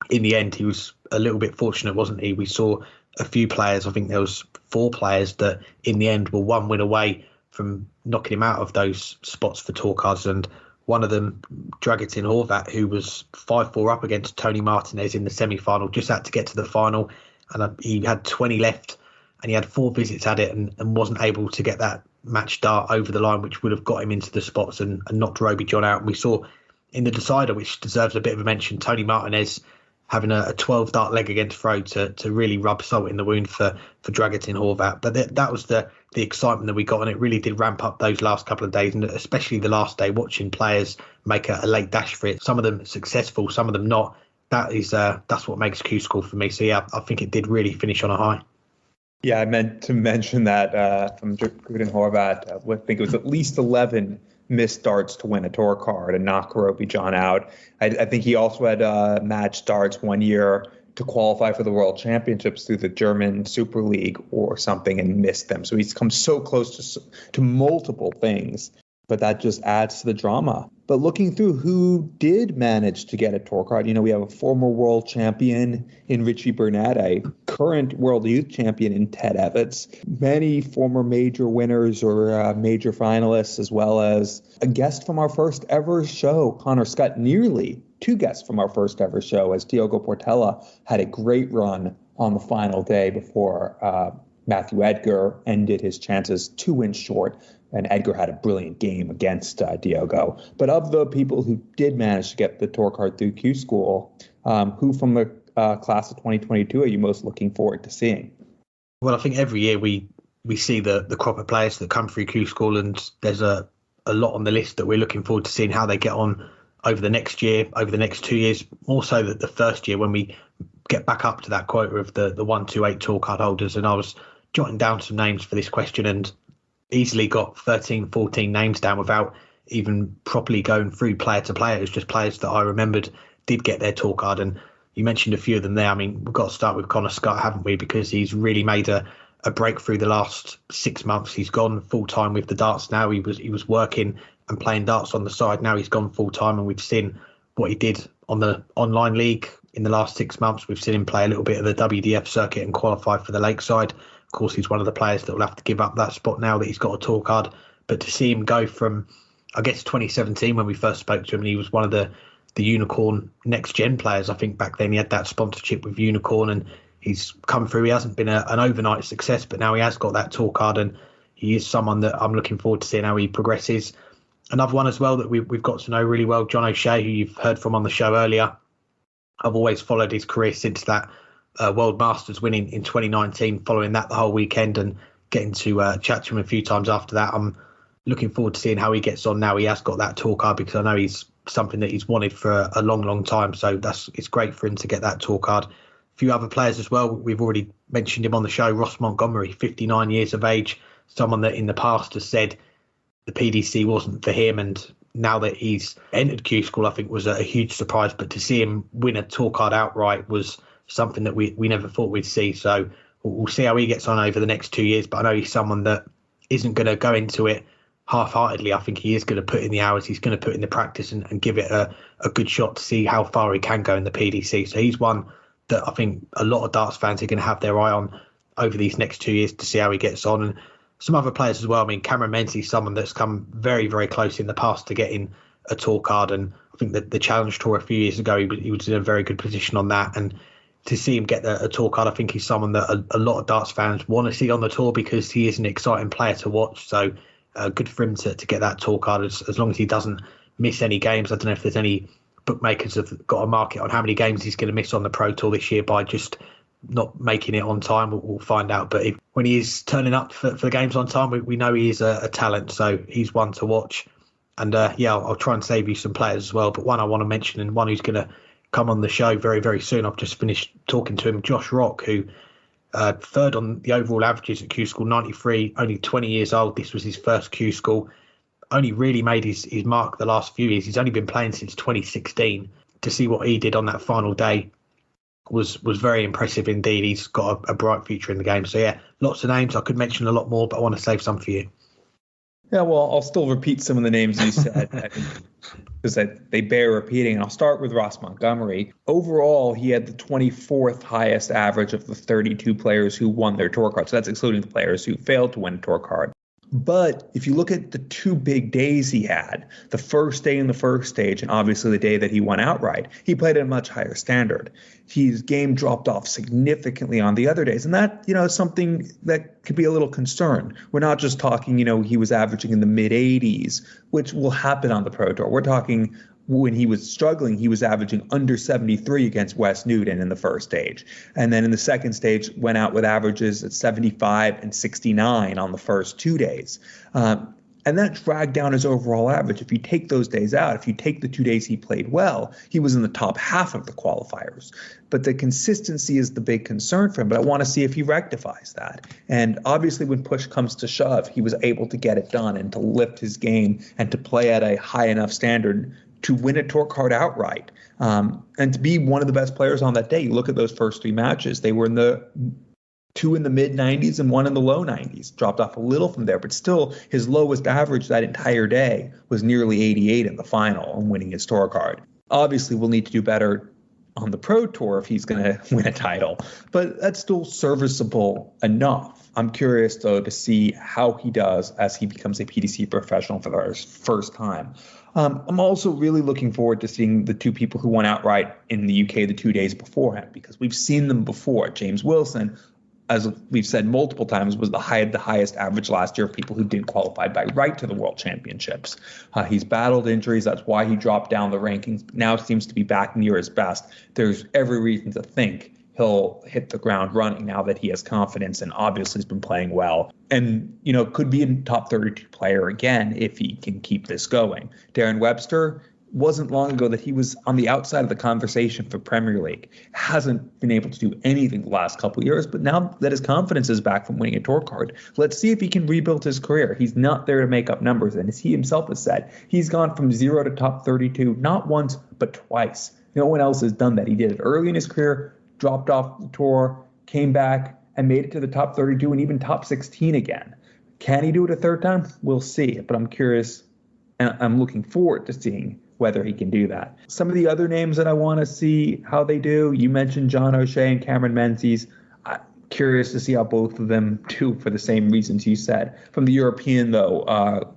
in the end, he was a little bit fortunate, wasn't he? We saw a few players, I think there was 4 players that in the end were 1 win away from knocking him out of those spots for tour cards. And one of them, Dragutin Horvat, who was 5-4 up against Tony Martinez in the semi-final, just had to get to the final, and he had 20 left, and he had 4 visits at it and wasn't able to get that match dart over the line, which would have got him into the spots and knocked Roby John out. And we saw in the decider, which deserves a bit of a mention, Tony Martinez having a 12 dart leg against Fro to really rub salt in the wound for Dragutin Horvat. But that was the excitement that we got, and it really did ramp up those last couple of days, and especially the last day, watching players make a late dash for it. Some of them successful, some of them not. That's what makes Q School for me. So yeah, I think it did really finish on a high. Yeah, I meant to mention that from Dragutin Horvat, I think it was at least 11 missed darts to win a tour card and knock Roby John out. I think he also had matched darts one year to qualify for the World Championships through the German Super League or something and missed them. So he's come so close to multiple things, but that just adds to the drama. But looking through who did manage to get a tour card, we have a former world champion in Richie Burnett, a current world youth champion in Ted Evans, many former major winners or major finalists, as well as a guest from our first ever show, Connor Scott, nearly 2 guests from our first ever show, as Diogo Portela had a great run on the final day before Matthew Edgar ended his chances 2 wins short. And Edgar had a brilliant game against Diogo. But of the people who did manage to get the tour card through Q School, who from the class of 2022 are you most looking forward to seeing? Well, I think every year we see the crop of players that come through Q School, and there's a lot on the list that we're looking forward to seeing how they get on over the next year, over the next 2 years. Also, that the first year when we get back up to that quota of the 128 tour card holders. And I was jotting down some names for this question and easily got 13, 14 names down without even properly going through player to player. It was just players that I remembered did get their tour card. And you mentioned a few of them there. I mean, we've got to start with Connor Scott, haven't we? Because he's really made a breakthrough the last 6 months. He's gone full time with the darts now. He was working and playing darts on the side. Now he's gone full time, and we've seen what he did on the online league in the last 6 months. We've seen him play a little bit of the WDF circuit and qualify for the Lakeside. Of course, he's one of the players that will have to give up that spot now that he's got a tour card. But to see him go from, I guess, 2017 when we first spoke to him, and he was one of the Unicorn next gen players. I think back then he had that sponsorship with Unicorn, and he's come through. He hasn't been an overnight success, but now he has got that tour card, and he is someone that I'm looking forward to seeing how he progresses. Another one as well that we've got to know really well, John O'Shea, who you've heard from on the show earlier. I've always followed his career since that World Masters winning in 2019, following that the whole weekend, and getting to chat to him a few times after that. I'm looking forward to seeing how he gets on now he has got that tour card, because I know he's something that he's wanted for a long, long time. So it's great for him to get that tour card. A few other players as well. We've already mentioned him on the show. Ross Montgomery, 59 years of age, someone that in the past has said the PDC wasn't for him, and now that he's entered Q School, I think was a huge surprise. But to see him win a tour card outright was something that we never thought we'd see. So we'll see how he gets on over the next 2 years. But I know he's someone that isn't going to go into it half-heartedly. I think he is going to put in the hours. He's going to put in the practice and give it a good shot to see how far he can go in the PDC. So he's one that I think a lot of darts fans are going to have their eye on over these next 2 years to see how he gets on. And some other players as well. I mean, Cameron Menzies, someone that's come very, very close in the past to getting a tour card. And I think that the Challenge Tour a few years ago, he was in a very good position on that. And to see him get a tour card. I think he's someone that a lot of darts fans want to see on the tour because he is an exciting player to watch. So good for him to get that tour card as long as he doesn't miss any games. I don't know if there's any bookmakers have got a market on how many games he's going to miss on the Pro Tour this year by just not making it on time. We'll find out. But when he is turning up for the games on time, we know he is a talent. So he's one to watch. And I'll try and save you some players as well. But one I want to mention, and one who's going to come on the show very, very soon. I've just finished talking to him, Josh Rock, who third on the overall averages at Q School, 93, only 20 years old. This was his first Q School. Only really made his mark the last few years. He's only been playing since 2016. To see what he did on that final day was very impressive indeed. He's got a bright future in the game. So yeah, lots of names. I could mention a lot more, but I want to save some for you. Yeah, well, I'll still repeat some of the names you said because they bear repeating. And I'll start with Ross Montgomery. Overall, he had the 24th highest average of the 32 players who won their tour card. So that's excluding the players who failed to win a tour card. But if you look at the two big days he had, the first day in the first stage and obviously the day that he won outright, he played at a much higher standard. His game dropped off significantly on the other days. And that, is something that could be a little concern. We're not just talking, he was averaging in the mid 80s, which will happen on the Pro Tour. We're talking when he was struggling, he was averaging under 73 against Wes Newton in the first stage. And then in the second stage, went out with averages at 75 and 69 on the first 2 days. And that dragged down his overall average. If you take those days out, if you take the 2 days he played well, he was in the top half of the qualifiers. But the consistency is the big concern for him. But I want to see if he rectifies that. And obviously when push comes to shove, he was able to get it done and to lift his game and to play at a high enough standard to win a tour card outright, and to be one of the best players on that day. You look at those first three matches, they were two in the mid 90s and one in the low 90s. Dropped off a little from there, but still his lowest average that entire day was nearly 88 in the final and winning his tour card. Obviously, we'll need to do better on the Pro Tour if he's going to win a title, but that's still serviceable enough. I'm curious, though, to see how he does as he becomes a PDC professional for the first time. I'm also really looking forward to seeing the two people who won outright in the UK the 2 days beforehand, because we've seen them before. James Wilson, as we've said multiple times, was the highest average last year of people who didn't qualify by right to the World Championships. He's battled injuries. That's why he dropped down the rankings. Now seems to be back near his best. There's every reason to think he'll hit the ground running now that he has confidence and obviously has been playing well. And, could be a top 32 player again if he can keep this going. Darren Webster, wasn't long ago that he was on the outside of the conversation for Premier League. Hasn't been able to do anything the last couple of years, but now that his confidence is back from winning a tour card, let's see if he can rebuild his career. He's not there to make up numbers, and as he himself has said, he's gone from 0 to top 32 not once but twice. No one else has done that. He did it early in his career, dropped off the tour, came back and made it to the top 32 and even top 16 again. Can he do it a third time? We'll see, but I'm curious and I'm looking forward to seeing whether he can do that. Some of the other names that I want to see how they do, you mentioned John O'Shea and Cameron Menzies. I'm curious to see how both of them do for the same reasons you said. From the European, though,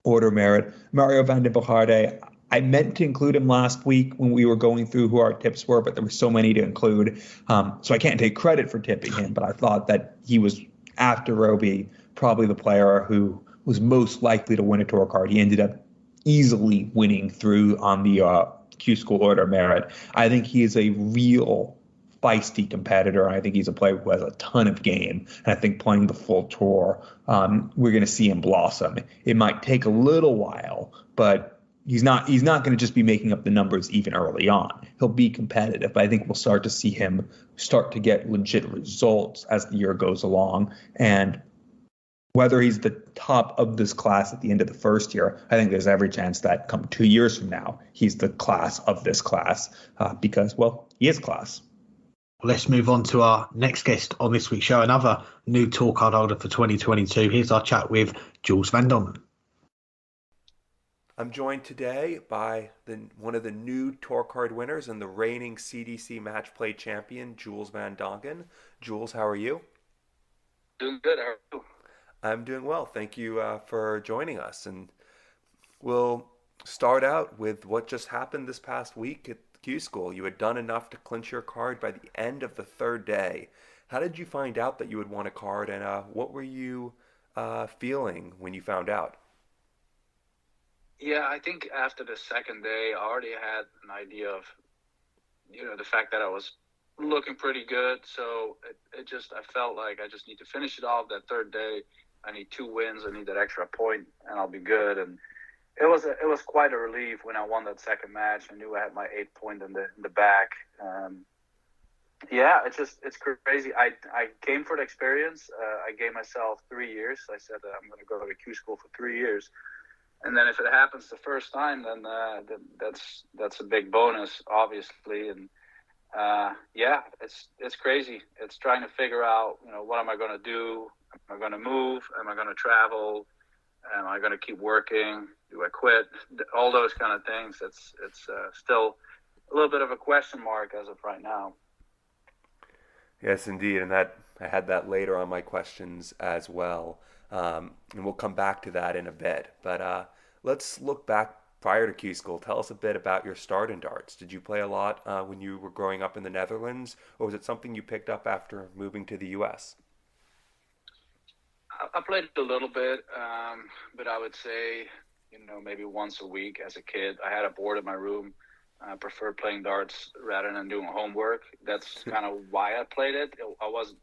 order merit, Mario van den Bogarde, I meant to include him last week when we were going through who our tips were, but there were so many to include. So I can't take credit for tipping him, but I thought that he was, after Roby, probably the player who was most likely to win a tour card. He ended up easily winning through on the Q School order merit. I think he is a real feisty competitor. I think he's a player who has a ton of game. And I think playing the full tour, we're going to see him blossom. It might take a little while, but he's not going to just be making up the numbers even early on. He'll be competitive, but I think we'll start to see him start to get legit results as the year goes along. And whether he's the top of this class at the end of the first year, I think there's every chance that come 2 years from now, he's the class of this class because, well, he is class. Let's move on to our next guest on this week's show, another new tour card holder for 2022. Here's our chat with Jules van Dongen. I'm joined today by one of the new tour card winners and the reigning CDC match play champion, Jules van Dongen. Jules, how are you? Doing good. How are you? I'm doing well. Thank you for joining us. And we'll start out with what just happened this past week at Q School. You had done enough to clinch your card by the end of the third day. How did you find out that you had won a card, and what were you feeling when you found out? Yeah, I think after the second day, I already had an idea of, the fact that I was looking pretty good. So I felt like I just need to finish it off that third day. I need 2 wins. I need that extra point, and I'll be good. And it was quite a relief when I won that second match. I knew I had my 8th point in the back. Yeah, it's crazy. I came for the experience. I gave myself 3 years. I said I'm going to go to Q School for 3 years. And then if it happens the first time, then that's a big bonus, obviously. And yeah, it's crazy. It's trying to figure out, what am I going to do? Am I going to move? Am I going to travel? Am I going to keep working? Do I quit? All those kind of things. It's still a little bit of a question mark as of right now. Yes, indeed, and that I had that later on my questions as well. And we'll come back to that in a bit. But let's look back prior to Q School. Tell us a bit about your start in darts. Did you play a lot when you were growing up in the Netherlands, or was it something you picked up after moving to the U.S.? I played a little bit, but I would say, maybe once a week as a kid. I had a board in my room. I preferred playing darts rather than doing homework. That's kind of why I played it. I wasn't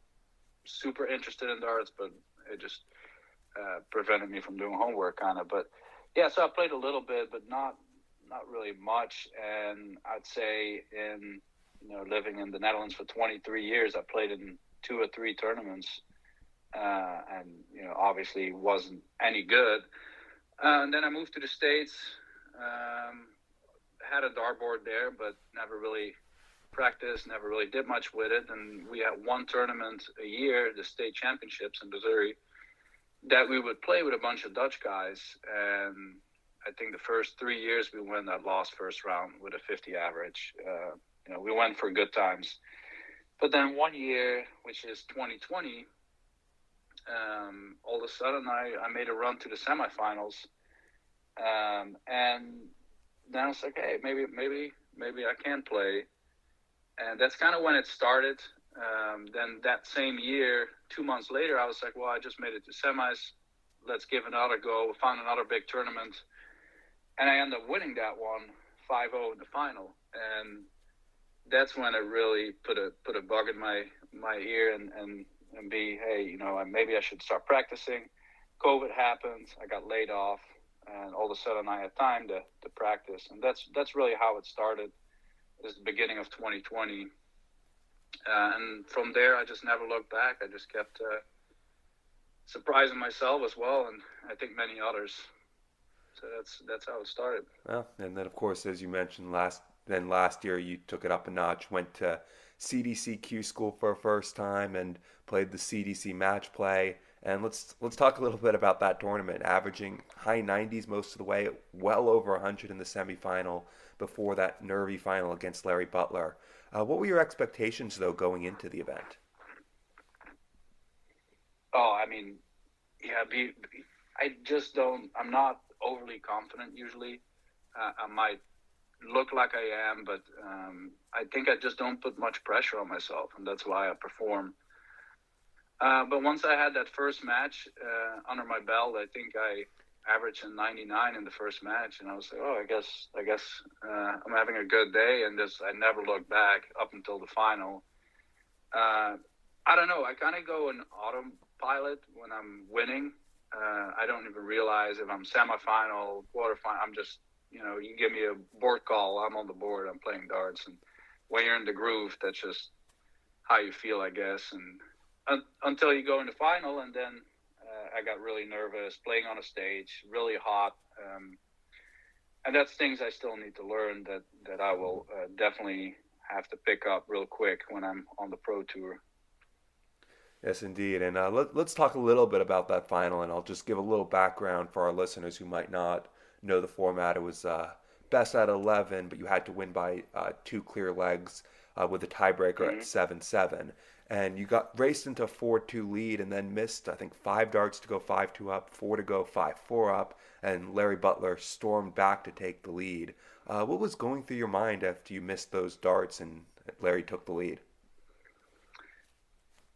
super interested in darts, but it just prevented me from doing homework kind of. But yeah, so I played a little bit, but not really much. And I'd say in living in the Netherlands for 23 years, I played in 2 or 3 tournaments, and obviously wasn't any good. And then I moved to the States, had a dartboard there, but never really practiced, never really did much with it. And we had one tournament a year, the state championships in Missouri, that we would play with a bunch of Dutch guys. And I think the first 3 years we won that lost first round with a 50 average. We went for good times. But then one year, which is 2020, all of a sudden I made a run to the semifinals. And then I was like, hey, maybe I can play. And that's kind of when it started. Then that same year, 2 months later, I was like, well, I just made it to semis. Let's give another go. Found another big tournament. And I ended up winning that one 5-0 in the final. And that's when it really put a bug in my ear and be, hey, maybe I should start practicing. COVID happened. I got laid off. And all of a sudden I had time to practice. And that's really how it started. It was the beginning of 2020. And from there, I just never looked back. I just kept surprising myself as well, and I think many others. So that's how it started. Well, and then, of course, as you mentioned, last year you took it up a notch, went to CDC Q School for a first time and played the CDC match play. And let's talk a little bit about that tournament, averaging high 90s most of the way, well over 100 in the semifinal before that nervy final against Larry Butler. What were your expectations, though, going into the event? Oh, I mean, yeah, I'm not overly confident usually. I might look like I am, but I think I just don't put much pressure on myself, and that's why I perform. But once I had that first match under my belt, I think I averaged a 99 in the first match, and I was like, oh, I guess I'm having a good day, and I never looked back up until the final. I don't know. I kind of go in autopilot when I'm winning. I don't even realize if I'm semifinal, quarterfinal. I'm just, you give me a board call, I'm on the board, I'm playing darts, and when you're in the groove, that's just how you feel, I guess. And until you go in the final, and then I got really nervous playing on a stage, really hot, and that's things I still need to learn that I will definitely have to pick up real quick when I'm on the pro tour. Yes, indeed. And let's talk a little bit about that final, and I'll just give a little background for our listeners who might not know the format. It was best out of 11, but you had to win by 2 clear legs with a tiebreaker at 7-7. And you got raced into a 4-2 lead and then missed, I think, 5 darts to go 5-2 up, 4 to go 5-4 up, and Larry Butler stormed back to take the lead. What was going through your mind after you missed those darts and Larry took the lead?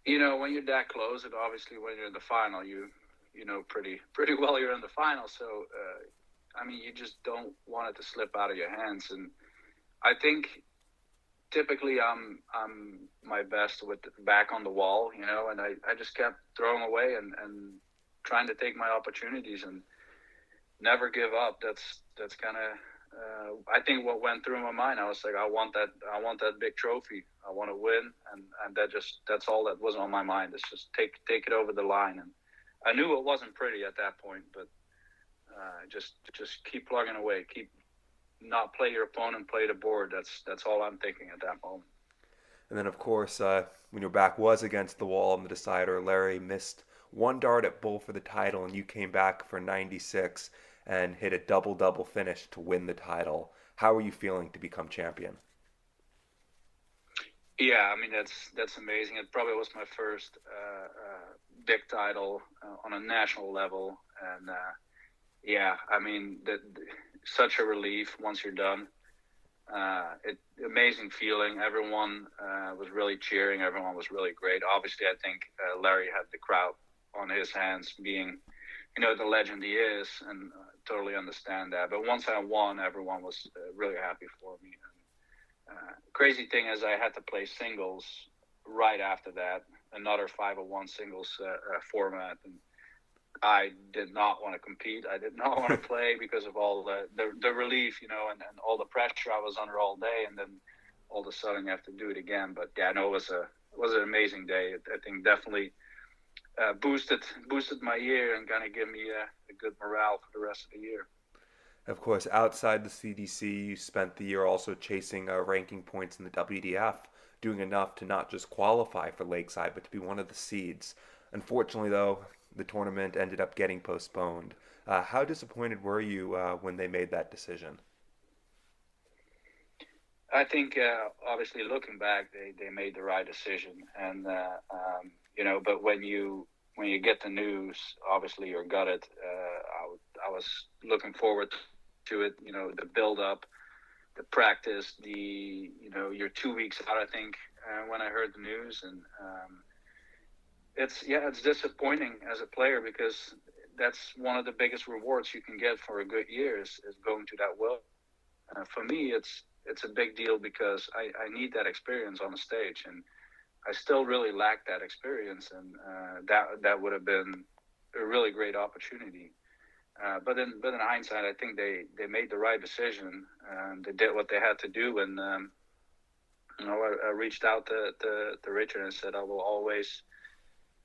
When you're that close, and obviously when you're in the final, you know pretty well you're in the final. So, you just don't want it to slip out of your hands. And I think typically I'm my best with the back on the wall, and I just kept throwing away and trying to take my opportunities and never give up. That's kind of I think what went through my mind. I was like, I want that big trophy. I want to win, and that's all that was on my mind. It's just take it over the line. And I knew it wasn't pretty at that point, but just keep plugging away. Keep not play your opponent, play the board. That's all I'm thinking at that moment. And then, of course, when your back was against the wall in the decider, Larry missed one dart at Bull for the title, and you came back for 96 and hit a double-double finish to win the title. How are you feeling to become champion? Yeah, that's amazing. It probably was my first big title on a national level, and such a relief once you're done. Amazing feeling. Everyone was really cheering. Everyone was really great. Obviously, I think Larry had the crowd on his hands, being, the legend he is, and totally understand that. But once I won, everyone was really happy for me. And crazy thing is, I had to play singles right after that, another 501 singles format, and I did not want to compete. I did not want to play because of all the relief, and all the pressure I was under all day, and then all of a sudden you have to do it again. But yeah, no, it was an amazing day. I think definitely boosted my year and kind of give me a good morale for the rest of the year. Of course, outside the CDC, you spent the year also chasing ranking points in the WDF, doing enough to not just qualify for Lakeside, but to be one of the seeds. Unfortunately, though, the tournament ended up getting postponed. How disappointed were you when they made that decision? I think, obviously, looking back, they made the right decision. And, but when you get the news, obviously you're gutted. I was looking forward to it, the build-up, the practice, you're 2 weeks out, I think, when I heard the news. And it's disappointing as a player, because that's one of the biggest rewards you can get for a good year is going to that world. For me, it's a big deal because I need that experience on the stage, and I still really lack that experience, and that would have been a really great opportunity. But in hindsight, I think they made the right decision, and they did what they had to do. And I reached out to Richard and said, I will always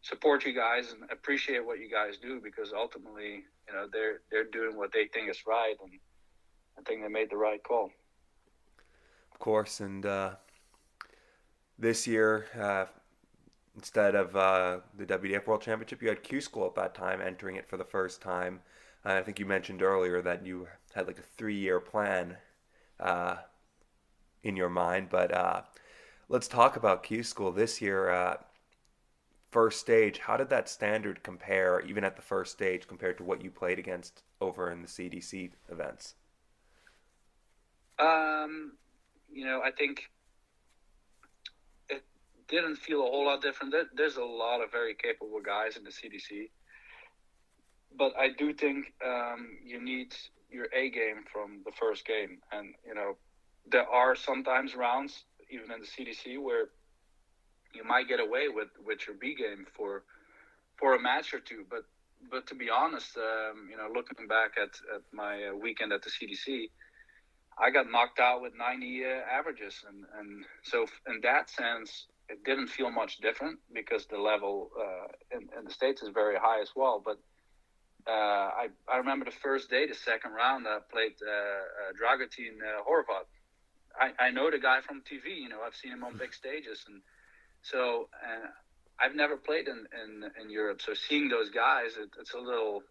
support you guys and appreciate what you guys do, because ultimately, they're doing what they think is right, and I think they made the right call. Of course, and this year, instead of the WDF World Championship, you had Q School at that time, entering it for the first time. I think you mentioned earlier that you had like a 3-year plan in your mind, but let's talk about Q School this year. First stage, how did that standard compare, even at the first stage, compared to what you played against over in the CDC events? I think it didn't feel a whole lot different. There's a lot of very capable guys in the CDC, but I do think you need your A game from the first game. And, there are sometimes rounds, even in the CDC, where you might get away with your B game for a match or two. But to be honest, looking back at my weekend at the CDC, I got knocked out with 90 averages. And so in that sense, it didn't feel much different, because the level in the States is very high as well. But I remember the first day, the second round, I played Dragutin Horvat. I know the guy from TV, I've seen him on big stages. And so I've never played in Europe. So seeing those guys, it's a little,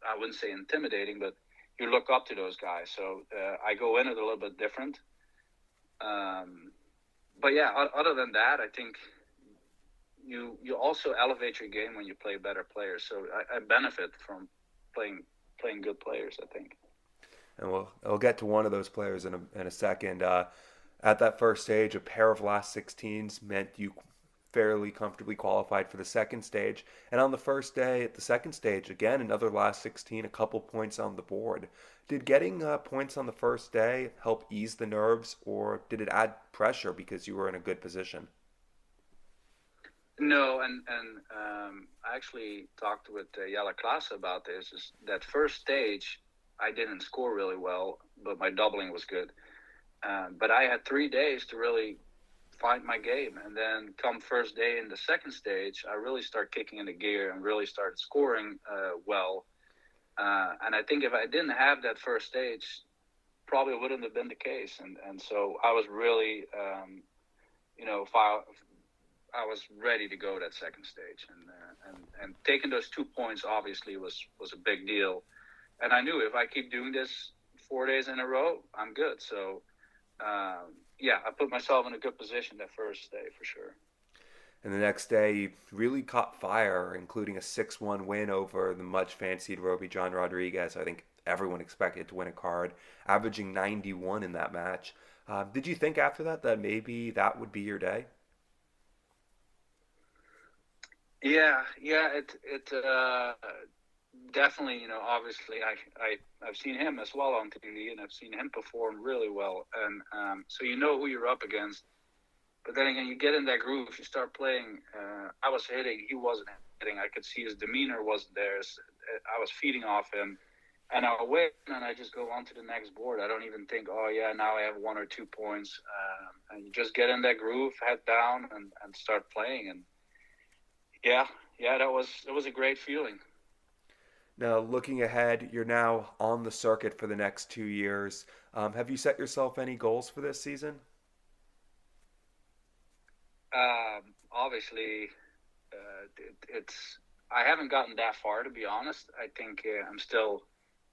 I wouldn't say intimidating, but you look up to those guys. So I go in it a little bit different. But yeah, other than that, I think you also elevate your game when you play better players. So I benefit from playing good players, I think. and we'll get to one of those players in a second. At that first stage, a pair of last 16s meant you fairly comfortably qualified for the second stage. And on the first day at the second stage, again, another last 16, a couple points on the board. Did getting points on the first day help ease the nerves, or did it add pressure because you were in a good position? No, and I actually talked with Jelle Klaassen about this. Is that first stage, I didn't score really well, but my doubling was good. But I had 3 days to really find my game, and then come first day in the second stage, I really start kicking into gear and really started scoring well. And I think if I didn't have that first stage, probably wouldn't have been the case. And so I was really, I was ready to go that second stage, and taking those 2 points obviously was a big deal. And I knew if I keep doing this 4 days in a row, I'm good. So, I put myself in a good position that first day for sure. And the next day, you really caught fire, including a 6-1 win over the much fancied Roby John Rodriguez. I think everyone expected to win a card, averaging 91 in that match. Did you think after that maybe that would be your day? Yeah, it definitely, obviously I've seen him as well on TV, and I've seen him perform really well, and so who you're up against. But then again, you get in that groove, you start playing. I was hitting, he wasn't hitting. I could see his demeanor wasn't there. I was feeding off him, and I'll win, and I just go on to the next board. I don't even think, now I have 1 or 2 points. And you just get in that groove, head down, and start playing. And it was a great feeling. Now, looking ahead, you're now on the circuit for the next 2 years. Have you set yourself any goals for this season? Obviously, I haven't gotten that far, to be honest. I think I'm still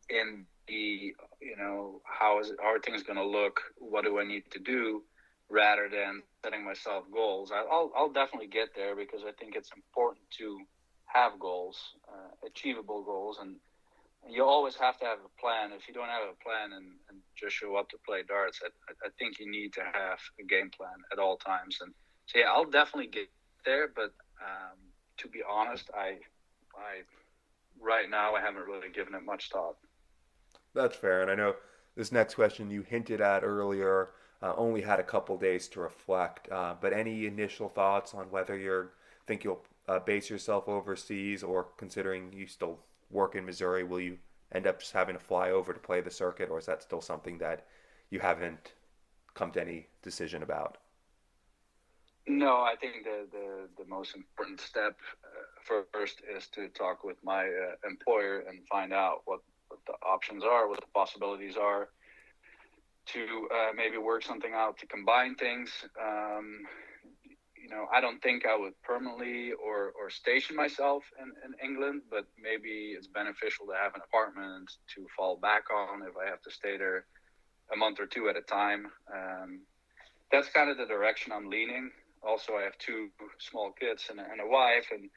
in the, how are things going to look? What do I need to do? Rather than setting myself goals. I'll definitely get there, because I think it's important to have goals, achievable goals, and you always have to have a plan. If you don't have a plan and just show up to play darts, I think you need to have a game plan at all times. And so I'll definitely get there, but to be honest, I right now I haven't really given it much thought. That's fair, and I know this next question you hinted at earlier. Only had a couple days to reflect, but any initial thoughts on whether think you'll base yourself overseas, or considering you still work in Missouri, will you end up just having to fly over to play the circuit, or is that still something that you haven't come to any decision about? No, I think the most important step first is to talk with my employer and find out what the options are, what the possibilities are, to maybe work something out to combine things. I don't think I would permanently or station myself in England, but maybe it's beneficial to have an apartment to fall back on if I have to stay there a month or 2 at a time. That's kind of the direction I'm leaning. Also, I have 2 small kids and a wife, and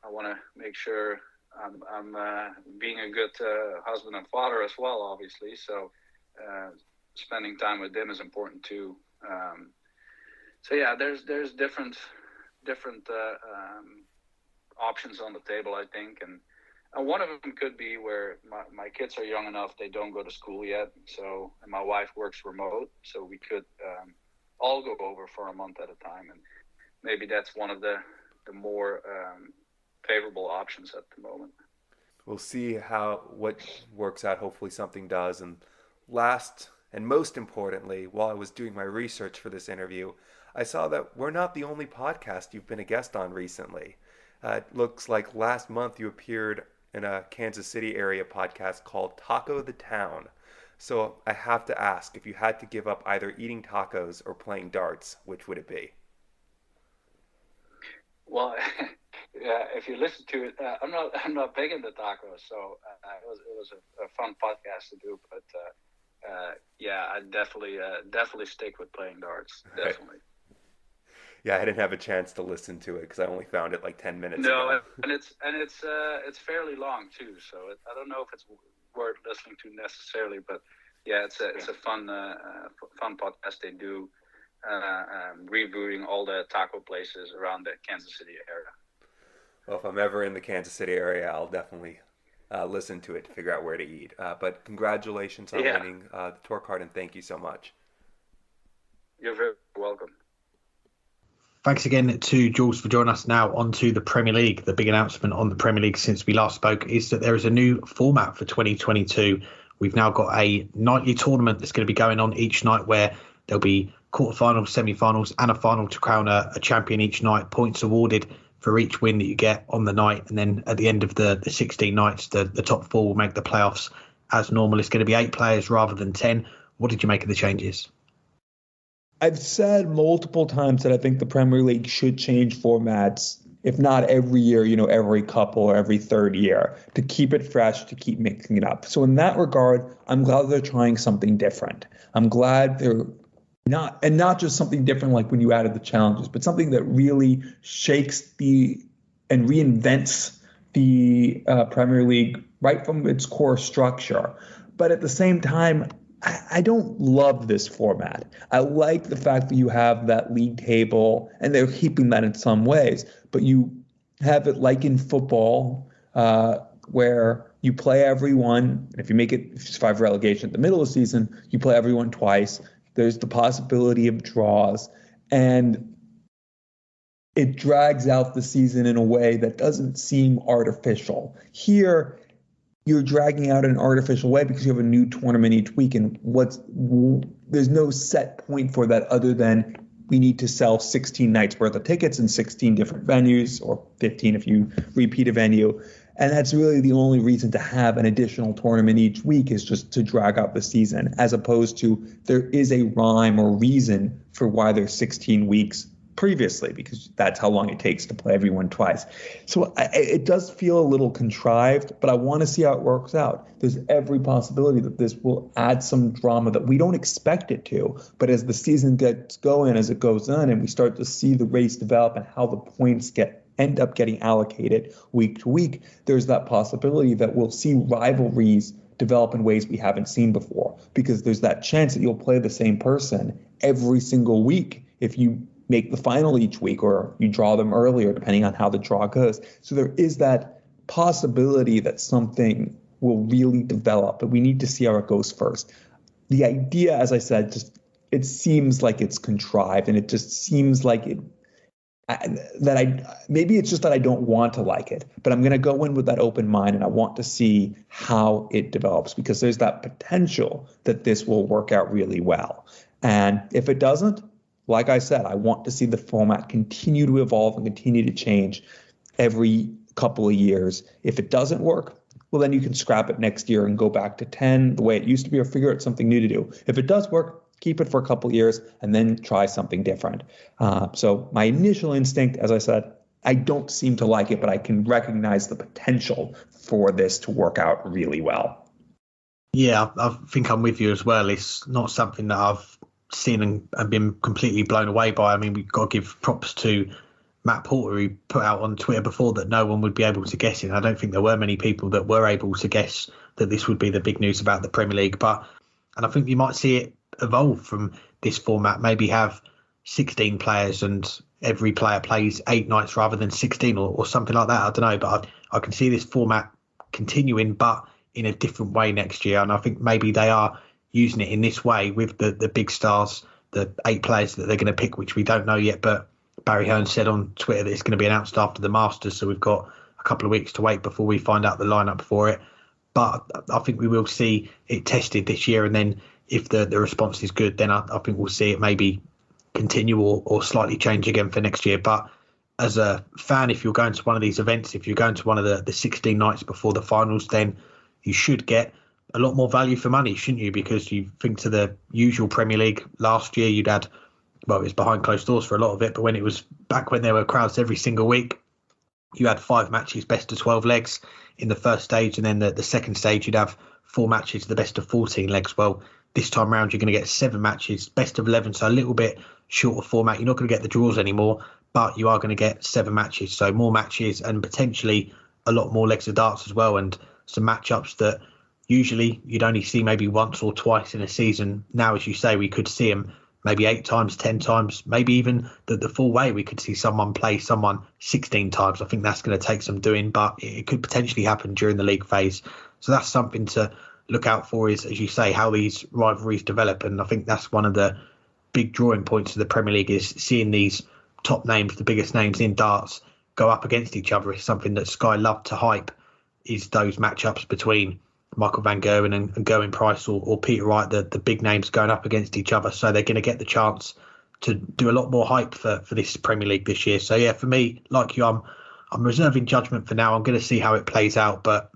I want to make sure I'm being a good husband and father as well, obviously. So spending time with them is important too. There's different options on the table, I think, and one of them could be where my kids are young enough, they don't go to school yet, and my wife works remote, so we could all go over for a month at a time, and maybe that's one of the more favorable options at the moment. We'll see what works out. Hopefully something does. And last and most importantly, while I was doing my research for this interview, I saw that we're not the only podcast you've been a guest on recently. It looks like last month you appeared in a Kansas City area podcast called Taco the Town. So I have to ask, if you had to give up either eating tacos or playing darts, which would it be? Well, if you listen to it, I'm not big into tacos, so it was a fun podcast to do. But I'd definitely stick with playing darts. Definitely. Yeah, I didn't have a chance to listen to it because I only found it like 10 minutes ago. No, and it's fairly long too. So I don't know if it's worth listening to necessarily, but yeah, it's a fun podcast they do, reviewing all the taco places around the Kansas City area. Well, if I'm ever in the Kansas City area, I'll definitely listen to it to figure out where to eat. But congratulations on winning the tour card, and thank you so much. You're very welcome. Thanks again to Jules for joining us. Now on to the Premier League. The big announcement on the Premier League since we last spoke is that there is a new format for 2022. We've now got a nightly tournament that's going to be going on each night, where there'll be quarterfinals, semi-finals and a final to crown a champion each night. Points awarded for each win that you get on the night. And then at the end of the 16 nights, the top four will make the playoffs as normal. It's going to be 8 players rather than 10. What did you make of the changes? I've said multiple times that I think the Premier League should change formats, if not every year, every couple or every third year, to keep it fresh, to keep mixing it up. So in that regard, I'm glad they're trying something different. I'm glad they're not just something different like when you added the challenges, but something that really shakes and reinvents the Premier League right from its core structure. But at the same time, I don't love this format. I like the fact that you have that league table, and they're keeping that in some ways, but you have it like in football, where you play everyone. If you survive relegation at the middle of the season, you play everyone twice. There's the possibility of draws, and it drags out the season in a way that doesn't seem artificial. Here, you're dragging out in an artificial way because you have a new tournament each week, and there's no set point for that other than we need to sell 16 nights worth of tickets in 16 different venues, or 15 if you repeat a venue. And that's really the only reason to have an additional tournament each week, is just to drag out the season, as opposed to there is a rhyme or reason for why there's 16 weeks previously, because that's how long it takes to play everyone twice. So it does feel a little contrived, but I want to see how it works out. There's every possibility that this will add some drama that we don't expect it to, but as the season gets going, as it goes on, and we start to see the race develop and how the points end up getting allocated week to week, there's that possibility that we'll see rivalries develop in ways we haven't seen before, because there's that chance that you'll play the same person every single week if you make the final each week, or you draw them earlier, depending on how the draw goes. So there is that possibility that something will really develop, but we need to see how it goes first. The idea, as I said, it seems like it's contrived, and it just seems like maybe it's just that I don't want to like it, but I'm going to go in with that open mind, and I want to see how it develops, because there's that potential that this will work out really well. And if it doesn't, like I said, I want to see the format continue to evolve and continue to change every couple of years. If it doesn't work, well, then you can scrap it next year and go back to 10 the way it used to be, or figure out something new to do. If it does work, keep it for a couple of years and then try something different. So my initial instinct, as I said, I don't seem to like it, but I can recognize the potential for this to work out really well. Yeah, I think I'm with you as well. It's not something that I've seen and been completely blown away by. I mean, we've got to give props to Matt Porter, who put out on Twitter before that no one would be able to guess it. I don't think there were many people that were able to guess that this would be the big news about the Premier League. And I think you might see it evolve from this format, maybe have 16 players and every player plays 8 nights rather than 16 or something like that. I don't know, but I can see this format continuing, but in a different way next year. And I think maybe they are using it in this way with the big stars, the 8 players that they're going to pick, which we don't know yet. But Barry Hearn said on Twitter that it's going to be announced after the Masters, so we've got a couple of weeks to wait before we find out the lineup for it. But I think we will see it tested this year, and then if the response is good, then I think we'll see it maybe continue or slightly change again for next year. But as a fan, if you're going to one of these events, if you're going to one of the 16 nights before the finals, then you should get a lot more value for money, shouldn't you? Because you think to the usual Premier League last year, you'd had, well, it was behind closed doors for a lot of it, but when it was back when there were crowds every single week, you had 5 matches, best of 12 legs in the first stage, and then the second stage you'd have 4 matches, the best of 14 legs. Well, this time round you're going to get 7 matches, best of 11, so a little bit shorter format. You're not going to get the draws anymore, but you are going to get 7 matches, so more matches and potentially a lot more legs of darts as well, and some matchups that usually you'd only see maybe once or twice in a season. Now, as you say, we could see him maybe 8 times, 10 times, maybe even the full way. We could see someone play someone 16 times. I think that's going to take some doing, but it could potentially happen during the league phase. So that's something to look out for, is, as you say, how these rivalries develop. And I think that's one of the big drawing points of the Premier League, is seeing these top names, the biggest names in darts, go up against each other. Is something that Sky love to hype, is those matchups between Michael van Gerwen and Gerwyn Price or Peter Wright, the big names going up against each other. So they're going to get the chance to do a lot more hype for this Premier League this year. So yeah, for me, like you, I'm reserving judgment for now. I'm going to see how it plays out, but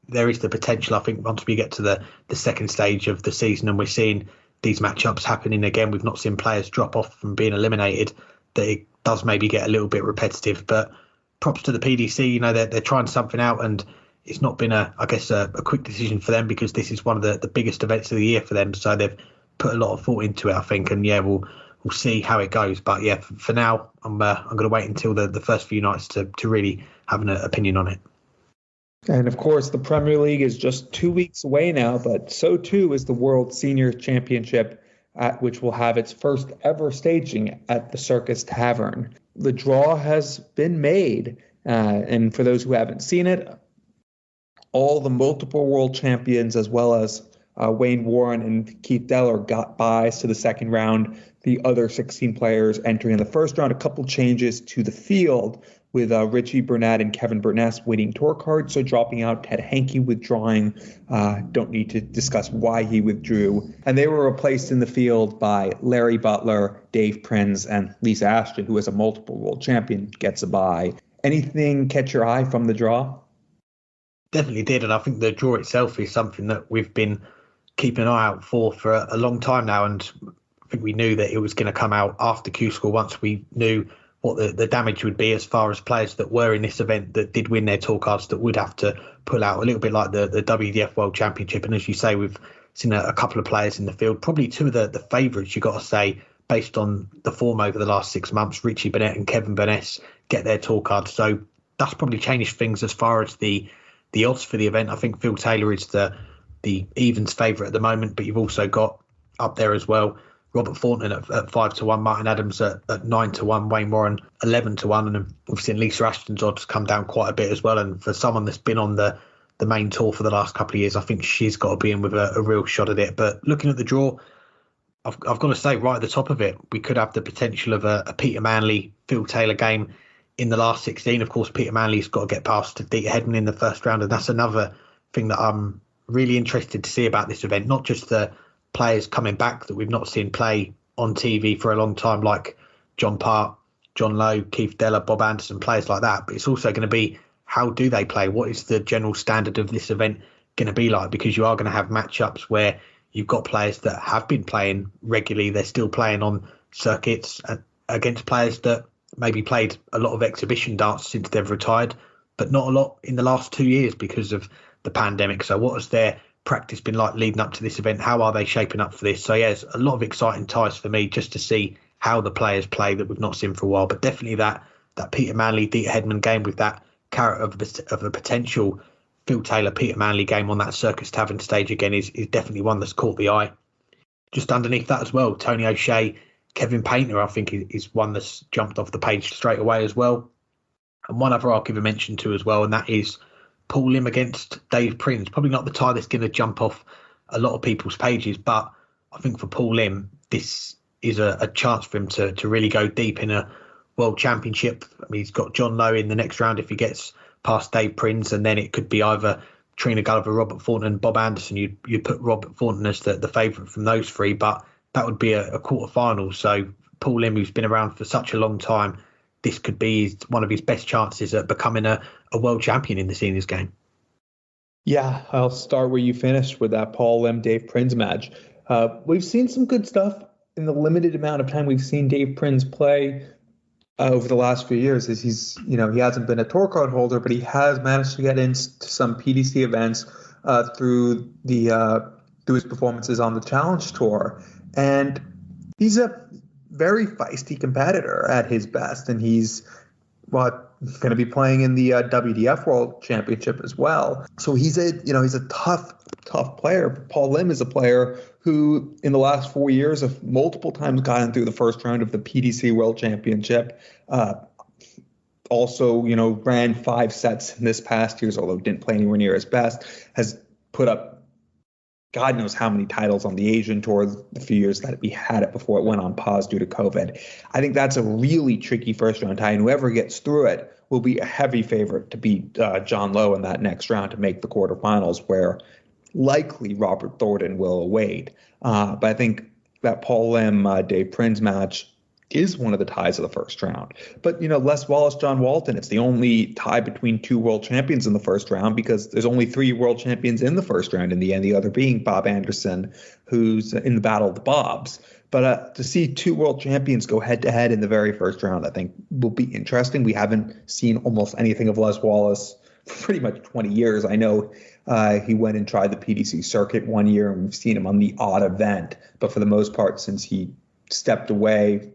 there is the potential, I think, once we get to the second stage of the season and we're seeing these matchups happening again, we've not seen players drop off from being eliminated, that it does maybe get a little bit repetitive. But props to the PDC, you know, they're trying something out, and it's not been a quick decision for them, because this is one of the biggest events of the year for them. So they've put a lot of thought into it, I think. And yeah, we'll see how it goes. But yeah, for now, I'm going to wait until the first few nights to really have an opinion on it. And of course, the Premier League is just 2 weeks away now, but so too is the World Senior Championship, which will have its first ever staging at the Circus Tavern. The draw has been made, and for those who haven't seen it, all the multiple world champions, as well as Wayne Warren and Keith Deller, got byes to the second round. The other 16 players entering in the first round. A couple changes to the field, with Richie Burnett and Kevin Burness winning tour cards, so dropping out. Ted Hankey withdrawing. Don't need to discuss why he withdrew. And they were replaced in the field by Larry Butler, Dave Prinz, and Lisa Ashton, who is a multiple world champion, gets a bye. Anything catch your eye from the draw? Definitely did, and I think the draw itself is something that we've been keeping an eye out for a long time now, and I think we knew that it was going to come out after Q School once we knew what the damage would be, as far as players that were in this event that did win their tour cards that would have to pull out, a little bit like the WDF World Championship. And as you say, we've seen a couple of players in the field, probably two of the favourites, you've got to say, based on the form over the last 6 months. Richie Burnett and Kevin Burness get their tour cards, so that's probably changed things as far as the odds for the event. I think Phil Taylor is the evens favourite at the moment, but you've also got up there as well Robert Thornton at 5-1, Martin Adams at 9-1, Wayne Warren 11-1, and we've seen Lisa Ashton's odds come down quite a bit as well. And for someone that's been on the main tour for the last couple of years, I think she's got to be in with a real shot at it. But looking at the draw, I've got to say, right at the top of it, we could have the potential of a Peter Manley, Phil Taylor game in the last 16. Of course, Peter Manley's got to get past Dieter Hedman in the first round, and that's another thing that I'm really interested to see about this event. Not just the players coming back that we've not seen play on TV for a long time, like John Part, John Lowe, Keith Deller, Bob Anderson, players like that, but it's also going to be, how do they play? What is the general standard of this event going to be like? Because you are going to have matchups where you've got players that have been playing regularly, they're still playing on circuits against players that maybe played a lot of exhibition darts since they've retired, but not a lot in the last 2 years because of the pandemic. So what has their practice been like leading up to this event? How are they shaping up for this? So yeah, there's a lot of exciting ties for me just to see how the players play that we've not seen for a while. But definitely that Peter Manley, Dieter Hedman game with that carrot of a potential Phil Taylor, Peter Manley game on that Circus Tavern stage again is definitely one that's caught the eye. Just underneath that as well, Tony O'Shea, Kevin Painter, I think is one that's jumped off the page straight away as well. And one other I'll give a mention to as well, and that is Paul Lim against Dave Prinz. Probably not the tie that's going to jump off a lot of people's pages, but I think for Paul Lim, this is a chance for him to really go deep in a World Championship. I mean, he's got John Lowe in the next round if he gets past Dave Prinz, and then it could be either Trina Gulliver, Robert Thornton and Bob Anderson. You put Robert Thornton as the favourite from those three, but that would be a quarter-final. So Paul Lim, who's been around for such a long time, this could be one of his best chances at becoming a world champion in the seniors game. Yeah, I'll start where you finished with that Paul Lim, Dave Prinz match. We've seen some good stuff in the limited amount of time we've seen Dave Prinz play over the last few years. As he hasn't been a tour card holder, but he has managed to get into some PDC events through his performances on the Challenge Tour, and he's a very feisty competitor at his best, and he's going to be playing in the WDF World Championship as well. So he's a tough player. Paul Lim is a player who, in the last 4 years, have multiple times gotten through the first round of the PDC World Championship. Also, ran 5 sets in this past year's, although didn't play anywhere near his best. Has put up God knows how many titles on the Asian Tour the few years that we had it before it went on pause due to COVID. I think that's a really tricky first-round tie, and whoever gets through it will be a heavy favorite to beat John Lowe in that next round to make the quarterfinals, where likely Robert Thornton will await. But I think that Paul Lim, Dave Prinz match is one of the ties of the first round. But, Les Wallace, John Walton, it's the only tie between 2 world champions in the first round, because there's only 3 world champions in the first round in the end, the other being Bob Anderson, who's in the Battle of the Bobs. But to see 2 world champions go head-to-head in the very first round, I think will be interesting. We haven't seen almost anything of Les Wallace for pretty much 20 years. I know he went and tried the PDC circuit one year, and we've seen him on the odd event. But for the most part, since he stepped away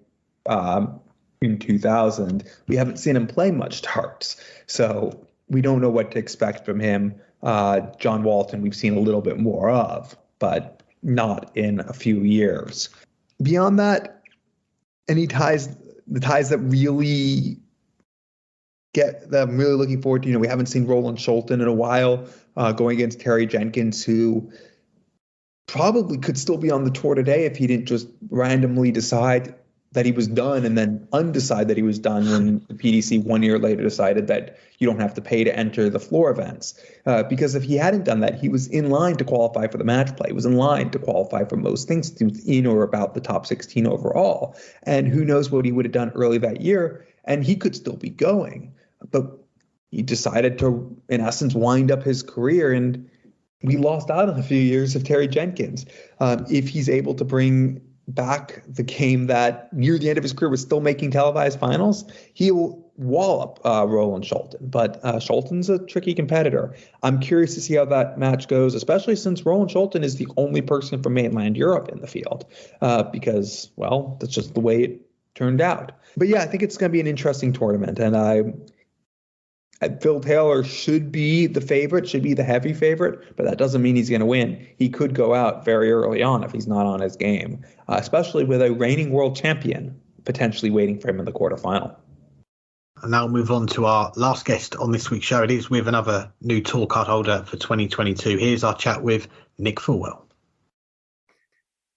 in 2000, we haven't seen him play much darts. So we don't know what to expect from him. John Walton, we've seen a little bit more of, but not in a few years. Beyond that, any ties, the ties that really that I'm really looking forward to, we haven't seen Roland Scholten in a while, going against Terry Jenkins, who probably could still be on the tour today if he didn't just randomly decide that he was done and then undecide that he was done when the PDC 1 year later decided that you don't have to pay to enter the floor events. Because if he hadn't done that, he was in line to qualify for the match play. He was in line to qualify for most things, in or about the top 16 overall. And who knows what he would have done early that year, and he could still be going. But he decided to, in essence, wind up his career, and we lost out on a few years of Terry Jenkins. If he's able to bring back the game that near the end of his career was still making televised finals, he'll wallop Roland Scholten. But Scholten's a tricky competitor. I'm curious to see how that match goes, especially since Roland Scholten is the only person from mainland Europe in the field, because, well, that's just the way it turned out. But yeah, I think it's going to be an interesting tournament, and Phil Taylor should be the favorite, should be the heavy favorite, but that doesn't mean he's going to win. He could go out very early on if he's not on his game, especially with a reigning world champion potentially waiting for him in the quarterfinal. And now we'll move on to our last guest on this week's show. It is with another new tour card holder for 2022. Here's our chat with Nick Fullwell.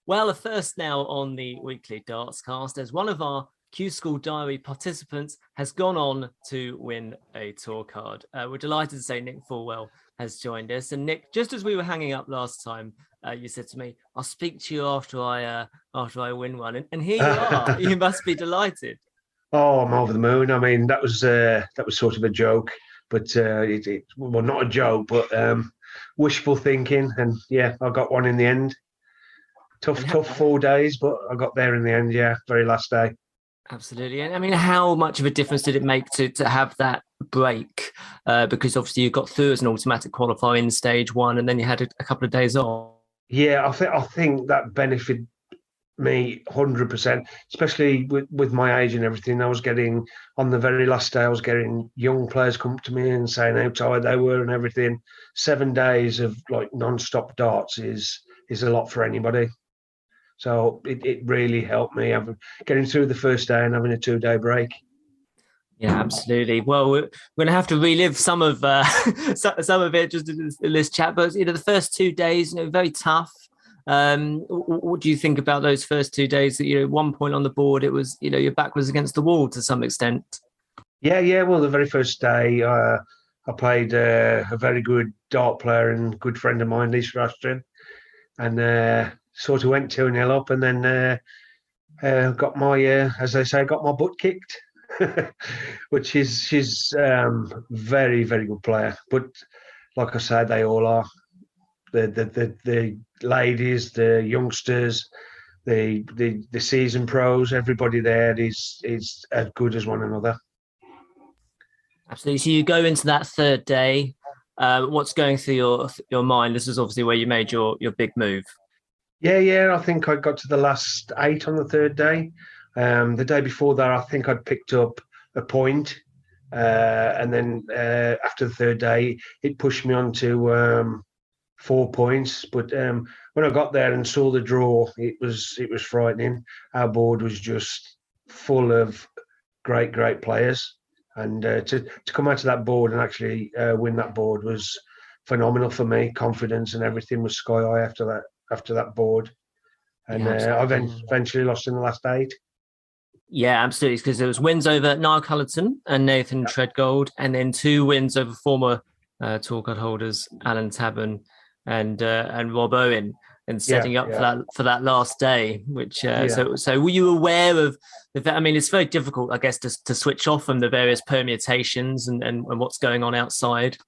Well, a first now on the weekly Dartscast, as one of our Q School Diary participants has gone on to win a tour card. We're delighted to say Nick Fullwell has joined us. And Nick, just as we were hanging up last time, you said to me, "I'll speak to you after I win one." And here you are. You must be delighted. Oh, I'm over the moon. I mean, that was sort of a joke, but well, not a joke, but wishful thinking. And yeah, I got one in the end. Tough 4 days, but I got there in the end. Yeah, very last day. Absolutely. And I mean, how much of a difference did it make to have that break? Because obviously you got through as an automatic qualifier in stage one, and then you had a couple of days off. Yeah, I think that benefited me 100%, especially with my age and everything. I was getting, on the very last day, I was getting young players come to me and saying how tired they were and everything. 7 days of like non-stop darts is a lot for anybody. So it really helped me getting through the first day and having a 2-day break. Yeah, absolutely. Well, we're going to have to relive some of it just in this chat. But the first 2 days, very tough. What do you think about those first 2 days? That 1 point on the board, it was your back was against the wall to some extent. Yeah. Well, the very first day, I played a very good dart player and good friend of mine, Lisa Ashton, and sort of went 2-0 up, and then got my, as they say, got my butt kicked, which she's very, very good player. But like I said, they all are. The ladies, the youngsters, the seasoned pros, everybody there is as good as one another. Absolutely. So you go into that third day. What's going through your mind? This is obviously where you made your big move. Yeah. I think I got to the last 8 on the third day. The day before that, I think I'd picked up a point And then after the third day, it pushed me on to 4 points. But when I got there and saw the draw, it was frightening. Our board was just full of great players, and to come out of that board and actually win that board was phenomenal for me. Confidence and everything was sky high after that board, and I eventually lost in the last 8. Yeah, absolutely, because there was wins over Niall Cullerton and Nathan Treadgold, and then 2 wins over former tour card holders Alan Tabern and Rob Owen, and setting up for that last day. Which so were you aware of the? I mean, it's very difficult, I guess, to switch off from the various permutations and what's going on outside.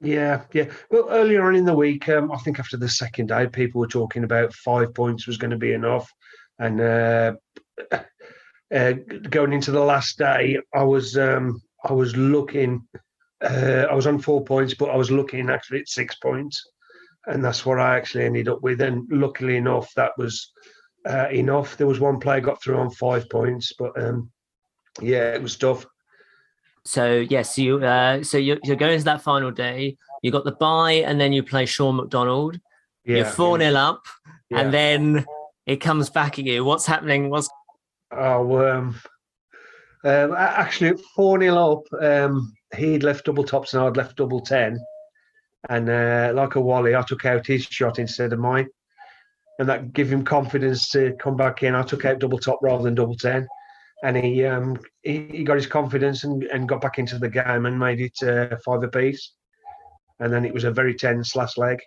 Yeah. Well, earlier on in the week, I think after the second day, people were talking about 5 points was going to be enough, and going into the last day, I was looking. I was on 4 points, but I was looking actually at 6 points, and that's what I actually ended up with. And luckily enough, that was enough. There was one player got through on 5 points, but it was tough. So yes, you're going to that final day. You got the bye, and then you play Sean McDonald. Yeah, you're 4-0 up, and then it comes back at you. What's happening? Actually, 4-0 up, he'd left double tops and I'd left double 10. And like a Wally, I took out his shot instead of mine. And that gave him confidence to come back in. I took out double top rather than double 10. And he got his confidence and got back into the game and made it 5 apiece. And then it was a very tense last leg.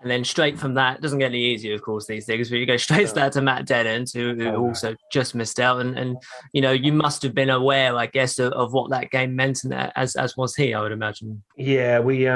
And then straight from that, it doesn't get any easier, of course, these things, but you go straight to Matt Dennant, who also just missed out. And you must have been aware, I guess, of what that game meant, and as was he, I would imagine. Yeah, we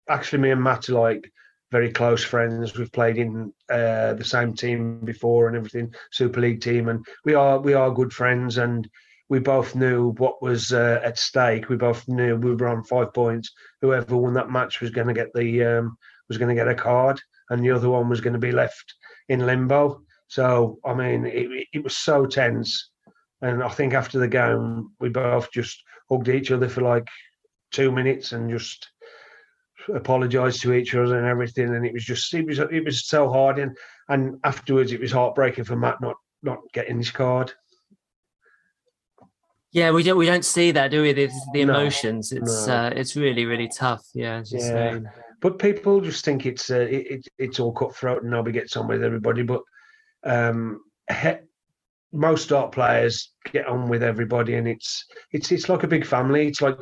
actually, me and Matt are like very close friends. We've played in the same team before and everything, Super League team, and we are good friends. And we both knew what was at stake. We both knew we were on 5 points. Whoever won that match was going to get a card, and the other one was going to be left in limbo. So, I mean, it was so tense. And I think after the game, we both just hugged each other for like 2 minutes and just apologised to each other and everything. And it was so hard. And afterwards, it was heartbreaking for Matt not getting his card. Yeah, we don't see that, do we? The emotions. It's really, really tough. Yeah, as you say. But people just think it's all cutthroat and nobody gets on with everybody. But most dart players get on with everybody, and it's like a big family. It's like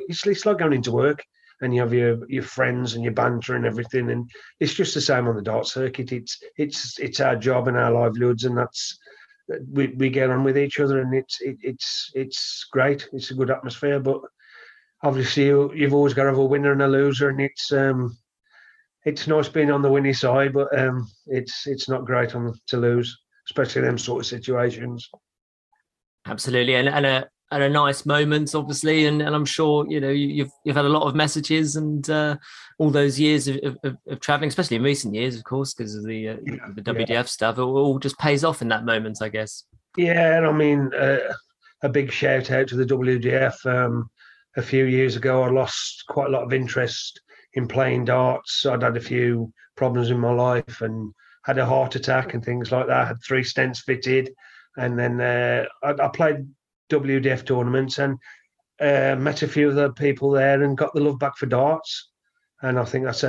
going into work, and you have your friends and your banter and everything, and it's just the same on the dart circuit. It's our job and our livelihoods, and that's we get on with each other, and it's great. It's a good atmosphere, but obviously you've always got to have a winner and a loser, and it's nice being on the winning side, but it's not great to lose, especially in them sort of situations. Absolutely, and a nice moment, obviously, and I'm sure you've had a lot of messages and all those years of travelling, especially in recent years, of course, because of the WDF stuff. It all just pays off in that moment, I guess. Yeah, and I mean, a big shout out to the WDF. A few years ago, I lost quite a lot of interest in playing darts. I'd had a few problems in my life and had a heart attack and things like that. I had 3 stents fitted, and then I played WDF tournaments and met a few of the people there and got the love back for darts. And I think that's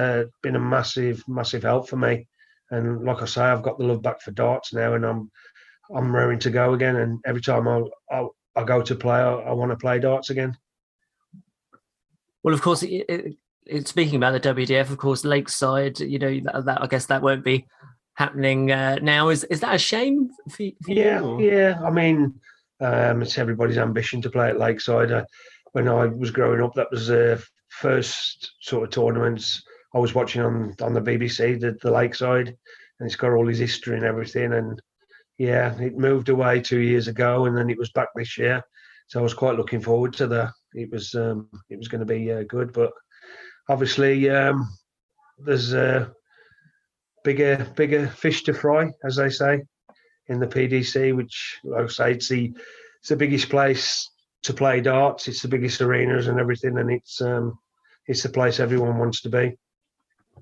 been a massive help for me. And like I say, I've got the love back for darts now, and I'm raring to go again. And every time I go to play, I want to play darts again. Well, of course, speaking about the WDF, of course, Lakeside, that I guess that won't be happening now. Is that a shame for you? Yeah. I mean, it's everybody's ambition to play at Lakeside. When I was growing up, that was the first sort of tournaments I was watching on the BBC, the Lakeside, and it's got all his history and everything. And yeah, it moved away 2 years ago, and then it was back this year. So I was quite looking forward to that. It was going to be good, but obviously there's bigger fish to fry, as they say, in the PDC, which, like I say, it's the biggest place to play darts. It's the biggest arenas and everything, and it's the place everyone wants to be.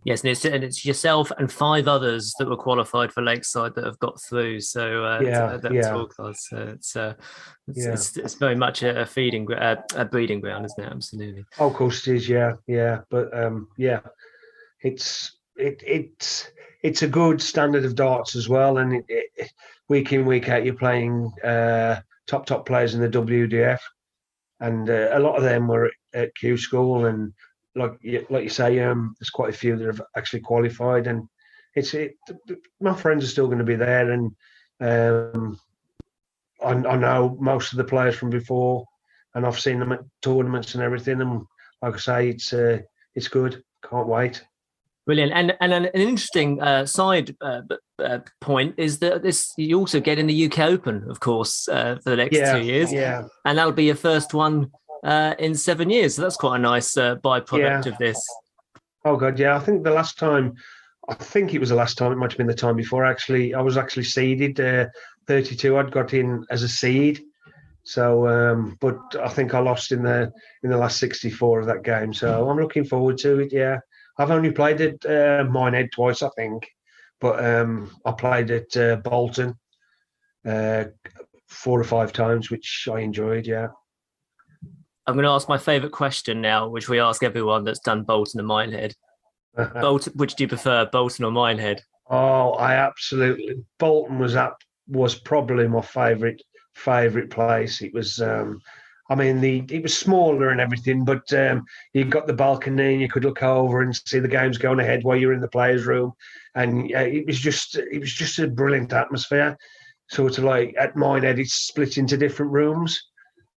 Yes, and it's yourself and 5 others that were qualified for Lakeside that have got through. So tour class. So it's very much a breeding ground, isn't it? Absolutely. Oh, of course it is. Yeah. But it's a good standard of darts as well, and week in, week out, you're playing top players in the WDF, and a lot of them were at Q School, and like you say, there's quite a few that have actually qualified, and my friends are still going to be there, and I know most of the players from before, and I've seen them at tournaments and everything, and like I say, it's good. Can't wait. Brilliant. And an interesting side point is that you also get in the UK Open, of course, for the next 2 years. Yeah. And that'll be your first one in 7 years. So that's quite a nice byproduct of this. Oh, God, yeah. I think it was the last time, it might have been the time before, actually. I was actually seeded, 32. I'd got in as a seed. So, but I think I lost in the last 64 of that game. So I'm looking forward to it, yeah. I've only played at Minehead twice, I think, but I played at Bolton 4 or 5 times, which I enjoyed. Yeah. I'm going to ask my favourite question now, which we ask everyone that's done Bolton and Minehead. Bolton, which do you prefer, Bolton or Minehead? Oh, Bolton was probably my favourite place. It was. It was smaller and everything, but you got the balcony and you could look over and see the games going ahead while you're in the players' room, and it was just a brilliant atmosphere. Sort of like at Minehead, it's split into different rooms,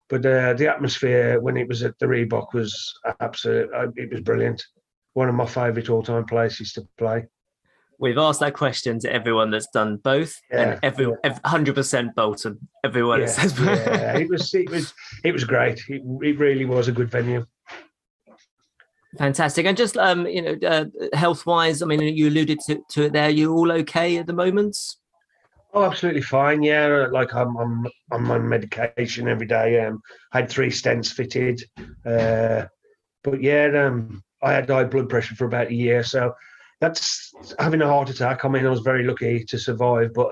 but the atmosphere when it was at the Reebok was absolute. It was brilliant. One of my favourite all-time places to play. We've asked that question to everyone that's done both, and 100% Bolton. Everyone says, yeah, it was great. It really was a good venue. Fantastic. And just health-wise, I mean, you alluded to it there. You all okay at the moment? Oh, absolutely fine. Yeah, like I'm on medication every day. I had 3 stents fitted, but yeah, I had high blood pressure for about a year, so. That's having a heart attack. I mean, I was very lucky to survive, but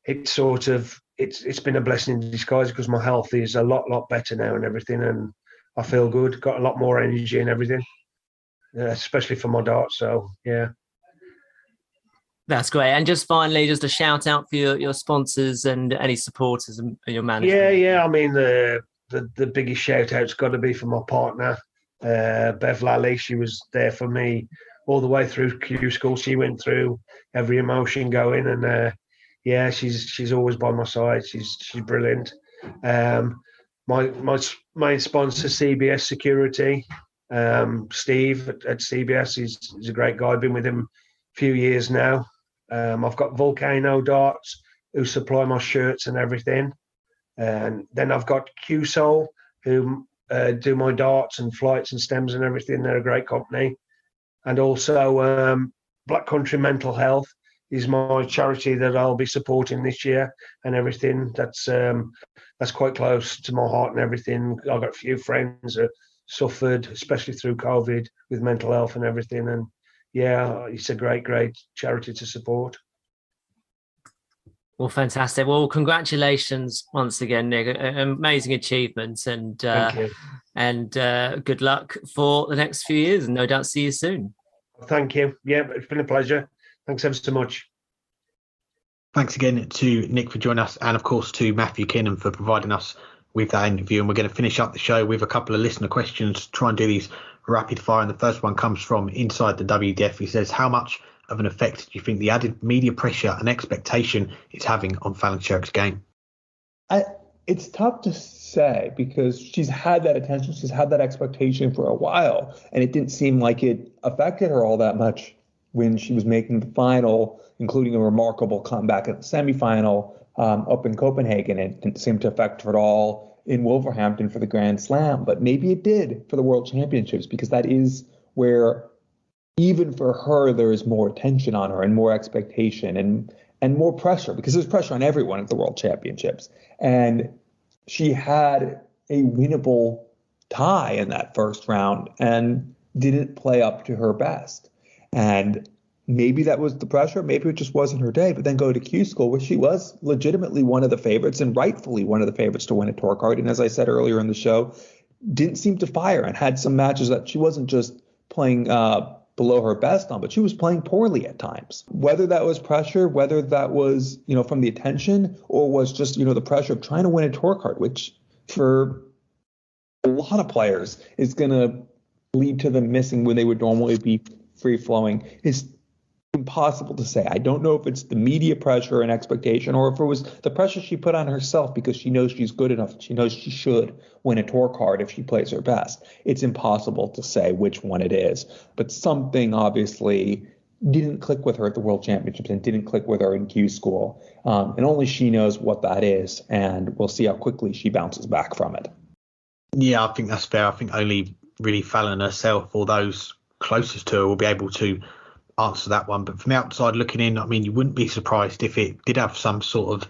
it's been a blessing in disguise because my health is a lot better now and everything, and I feel good. Got a lot more energy and everything, especially for my darts. So yeah, that's great. And just finally, just a shout out for your sponsors and any supporters and your management. Yeah. I mean, the biggest shout out's got to be for my partner, Bev Lally. She was there for me all the way through Q School. She went through every emotion going, and she's always by my side. She's brilliant. My main sponsor, CBS Security, Steve at CBS, he's a great guy. I've been with him a few years now. I've got Volcano Darts, who supply my shirts and everything, and then I've got Q-Sol, who do my darts and flights and stems and everything. They're a great company. And also Black Country Mental Health is my charity that I'll be supporting this year and everything. That's quite close to my heart and everything. I've got a few friends that suffered, especially through COVID, with mental health and everything. And yeah, it's a great charity to support. Well, fantastic. Well, congratulations once again, Nick. Amazing achievements, and thank you. And good luck for the next few years, and no doubt see you soon. Thank you. Yeah, it's been a pleasure. Thanks ever so much. Thanks again to Nick for joining us, and of course to Matthew Kiernan for providing us with that interview. And we're going to finish up the show with a couple of listener questions, try and do these rapid fire. And the first one comes from Inside the WDF. He says, how much of an effect do you think the added media pressure and expectation is having on Fallon Sherrock's game? It's tough to say because she's had that attention, she's had that expectation for a while, and it didn't seem like it affected her all that much when she was making the final, including a remarkable comeback at the semifinal up in Copenhagen. It didn't seem to affect her at all in Wolverhampton for the Grand Slam, but maybe it did for the World Championships, because that is where, even for her, there is more attention on her and more expectation and more pressure, because there's pressure on everyone at the World Championships. And she had a winnable tie in that first round and didn't play up to her best. And maybe that was the pressure. Maybe it just wasn't her day. But then go to Q School, where she was legitimately one of the favorites and rightfully one of the favorites to win a tour card. And as I said earlier in the show, didn't seem to fire and had some matches that she wasn't just playing below her best on, but she was playing poorly at times. Whether that was pressure, whether that was, from the attention, or was just, the pressure of trying to win a tour card, which for a lot of players is going to lead to them missing when they would normally be free flowing, is impossible to say. I don't know if it's the media pressure and expectation, or if it was the pressure she put on herself because she knows she's good enough. She knows she should win a tour card if she plays her best. It's impossible to say which one it is, but something obviously didn't click with her at the World Championships and didn't click with her in Q School. And only she knows what that is, and we'll see how quickly she bounces back from it. Yeah, I think that's fair. I think only really Fallon herself or those closest to her will be able to answer that one. But from the outside looking in, I mean, you wouldn't be surprised if it did have some sort of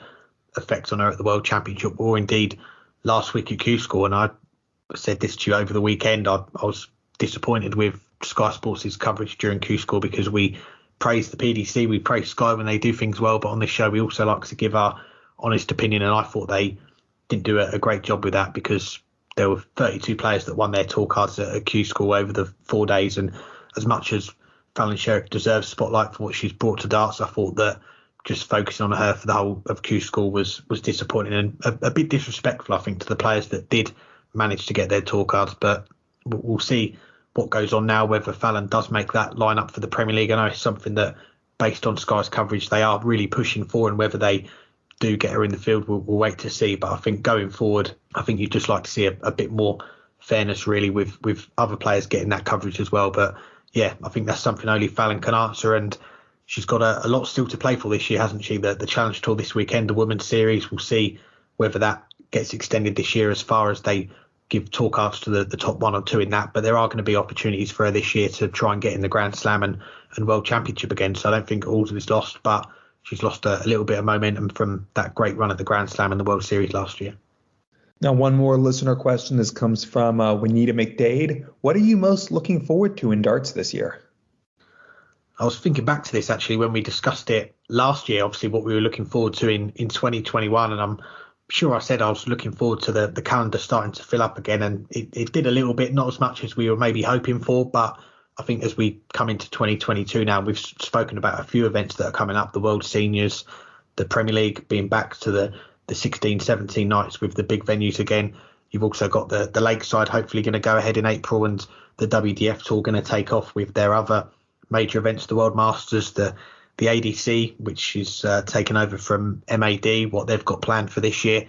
effect on her at the World Championship, or indeed last week at Q School. And I said this to you over the weekend. I was disappointed with Sky Sports' coverage during Q School because we praise the PDC, we praise Sky when they do things well, but on this show we also like to give our honest opinion, and I thought they didn't do a great job with that because there were 32 players that won their tour cards at Q School over the 4 days, and as much as Fallon Sherriff deserves spotlight for what she's brought to darts, I thought that just focusing on her for the whole of Q School was disappointing and a bit disrespectful, I think, to the players that did manage to get their tour cards. But we'll see what goes on now, whether Fallon does make that lineup for the Premier League. I know it's something that, based on Sky's coverage, they are really pushing for, and whether they do get her in the field, we'll wait to see. But I think going forward, I think you'd just like to see a bit more fairness, really, with other players getting that coverage as well. But yeah, I think that's something only Fallon can answer, and she's got a lot still to play for this year, hasn't she? The Challenge Tour this weekend, the Women's Series, we'll see whether that gets extended this year as far as they give tour cards to the top one or two in that. But there are going to be opportunities for her this year to try and get in the Grand Slam and World Championship again. So I don't think all is lost, but she's lost a little bit of momentum from that great run at the Grand Slam and the World Series last year. Now, one more listener question. This comes from Juanita McDade. What are you most looking forward to in darts this year? I was thinking back to this actually when we discussed it last year, obviously what we were looking forward to in 2021. And I'm sure I said I was looking forward to the calendar starting to fill up again. And it did a little bit, not as much as we were maybe hoping for. But I think as we come into 2022 now, we've spoken about a few events that are coming up, the World Seniors, the Premier League being back to the 16, 17 nights with the big venues again. You've also got the Lakeside hopefully going to go ahead in April, and the WDF Tour going to take off with their other major events, the World Masters, the ADC, which is taken over from MAD, what they've got planned for this year.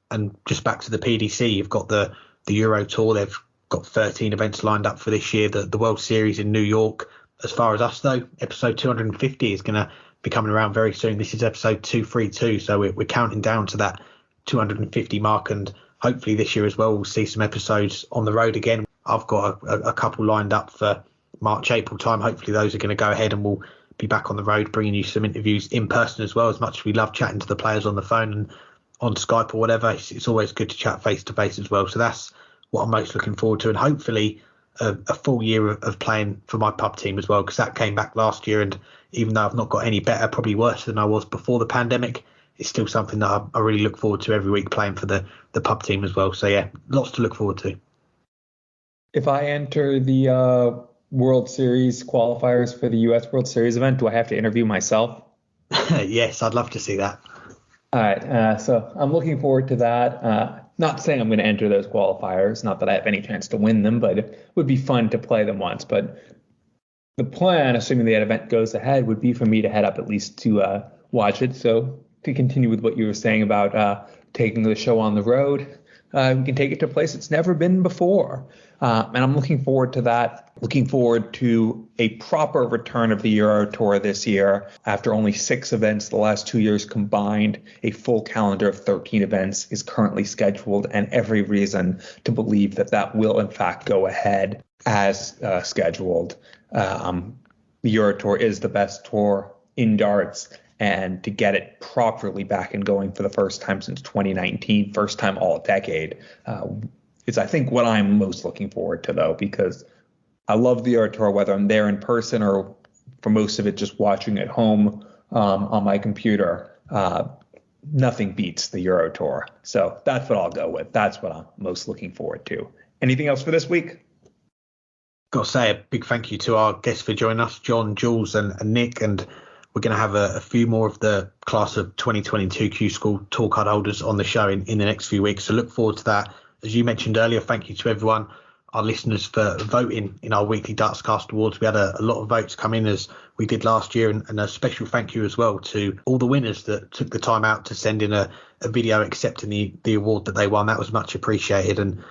And just back to the PDC, you've got the Euro Tour. They've got 13 events lined up for this year, the World Series in New York. As far as us, though, episode 250 is going to be coming around very soon. This is episode 232, so we're counting down to that 250 mark, and hopefully this year as well we'll see some episodes on the road again. I've got a couple lined up for March, April time. Hopefully those are going to go ahead, and we'll be back on the road bringing you some interviews in person as well. As much as we love chatting to the players on the phone and on Skype or whatever, it's always good to chat face to face as well. So that's what I'm most looking forward to, and hopefully a full year of playing for my pub team as well, because that came back last year, and even though I've not got any better, probably worse than I was before the pandemic, it's still something that I really look forward to every week, playing for the pub team as well. So yeah, lots to look forward to. If I enter the World Series qualifiers for the US World Series event, do I have to interview myself? Yes, I'd love to see that. All right, so I'm looking forward to that. Not saying I'm going to enter those qualifiers, not that I have any chance to win them, but it would be fun to play them once. But the plan, assuming that event goes ahead, would be for me to head up at least to watch it. So to continue with what you were saying about taking the show on the road, we can take it to a place it's never been before. And I'm looking forward to that. Looking forward to a proper return of the Euro Tour this year. After only 6 events the last 2 years combined, a full calendar of 13 events is currently scheduled, and every reason to believe that will in fact go ahead as scheduled. The Euro Tour is the best tour in darts, and to get it properly back and going for the first time since 2019, first time all decade, is I think what I'm most looking forward to, though, because I love the Euro Tour, whether I'm there in person or for most of it just watching at home on my computer. Nothing beats the Euro Tour. So that's what I'll go with. That's what I'm most looking forward to. Anything else for this week? Got to say a big thank you to our guests for joining us, John, Jules and Nick. And we're going to have a few more of the class of 2022 Q School Tour Card holders on the show in the next few weeks. So look forward to that. As you mentioned earlier, thank you to everyone, our listeners, for voting in our weekly Dartscast Awards. We had a lot of votes come in as we did last year, and a special thank you as well to all the winners that took the time out to send in a video accepting the award that they won. That was much appreciated. And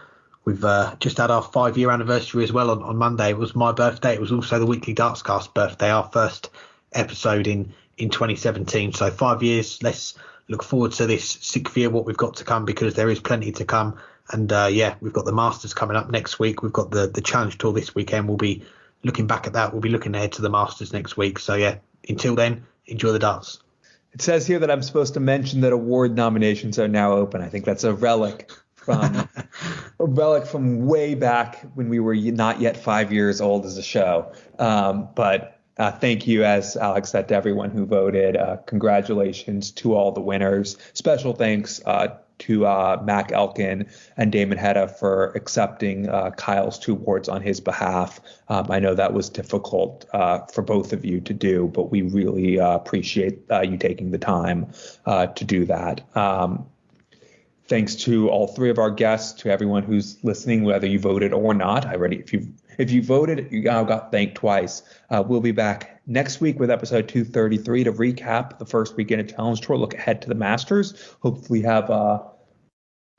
we've just had our 5-year anniversary as well on Monday. It was my birthday. It was also the weekly Dartscast birthday, our first episode in 2017. So 5 years. Let's look forward to this 6th year, what we've got to come, because there is plenty to come. And we've got the Masters coming up next week. We've got the Challenge Tour this weekend. We'll be looking back at that. We'll be looking ahead to the Masters next week. So until then, enjoy the darts. It says here that I'm supposed to mention that award nominations are now open. I think that's a relic from way back when we were not yet 5 years old as a show. But thank you, as Alex said, to everyone who voted. Congratulations to all the winners. Special thanks to Mac Elkin and Damon Hedda for accepting Kyle's 2 awards on his behalf. I know that was difficult for both of you to do, but we really appreciate you taking the time to do that. Thanks to all 3 of our guests, to everyone who's listening, whether you voted or not. If you voted, you now got thanked twice. We'll be back next week with episode 233 to recap the first weekend of Challenge Tour, look ahead to the Masters. Hopefully have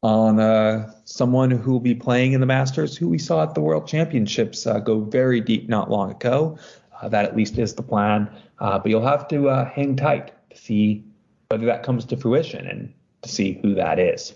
on someone who will be playing in the Masters who we saw at the World Championships go very deep not long ago. That at least is the plan. But you'll have to hang tight to see whether that comes to fruition and to see who that is.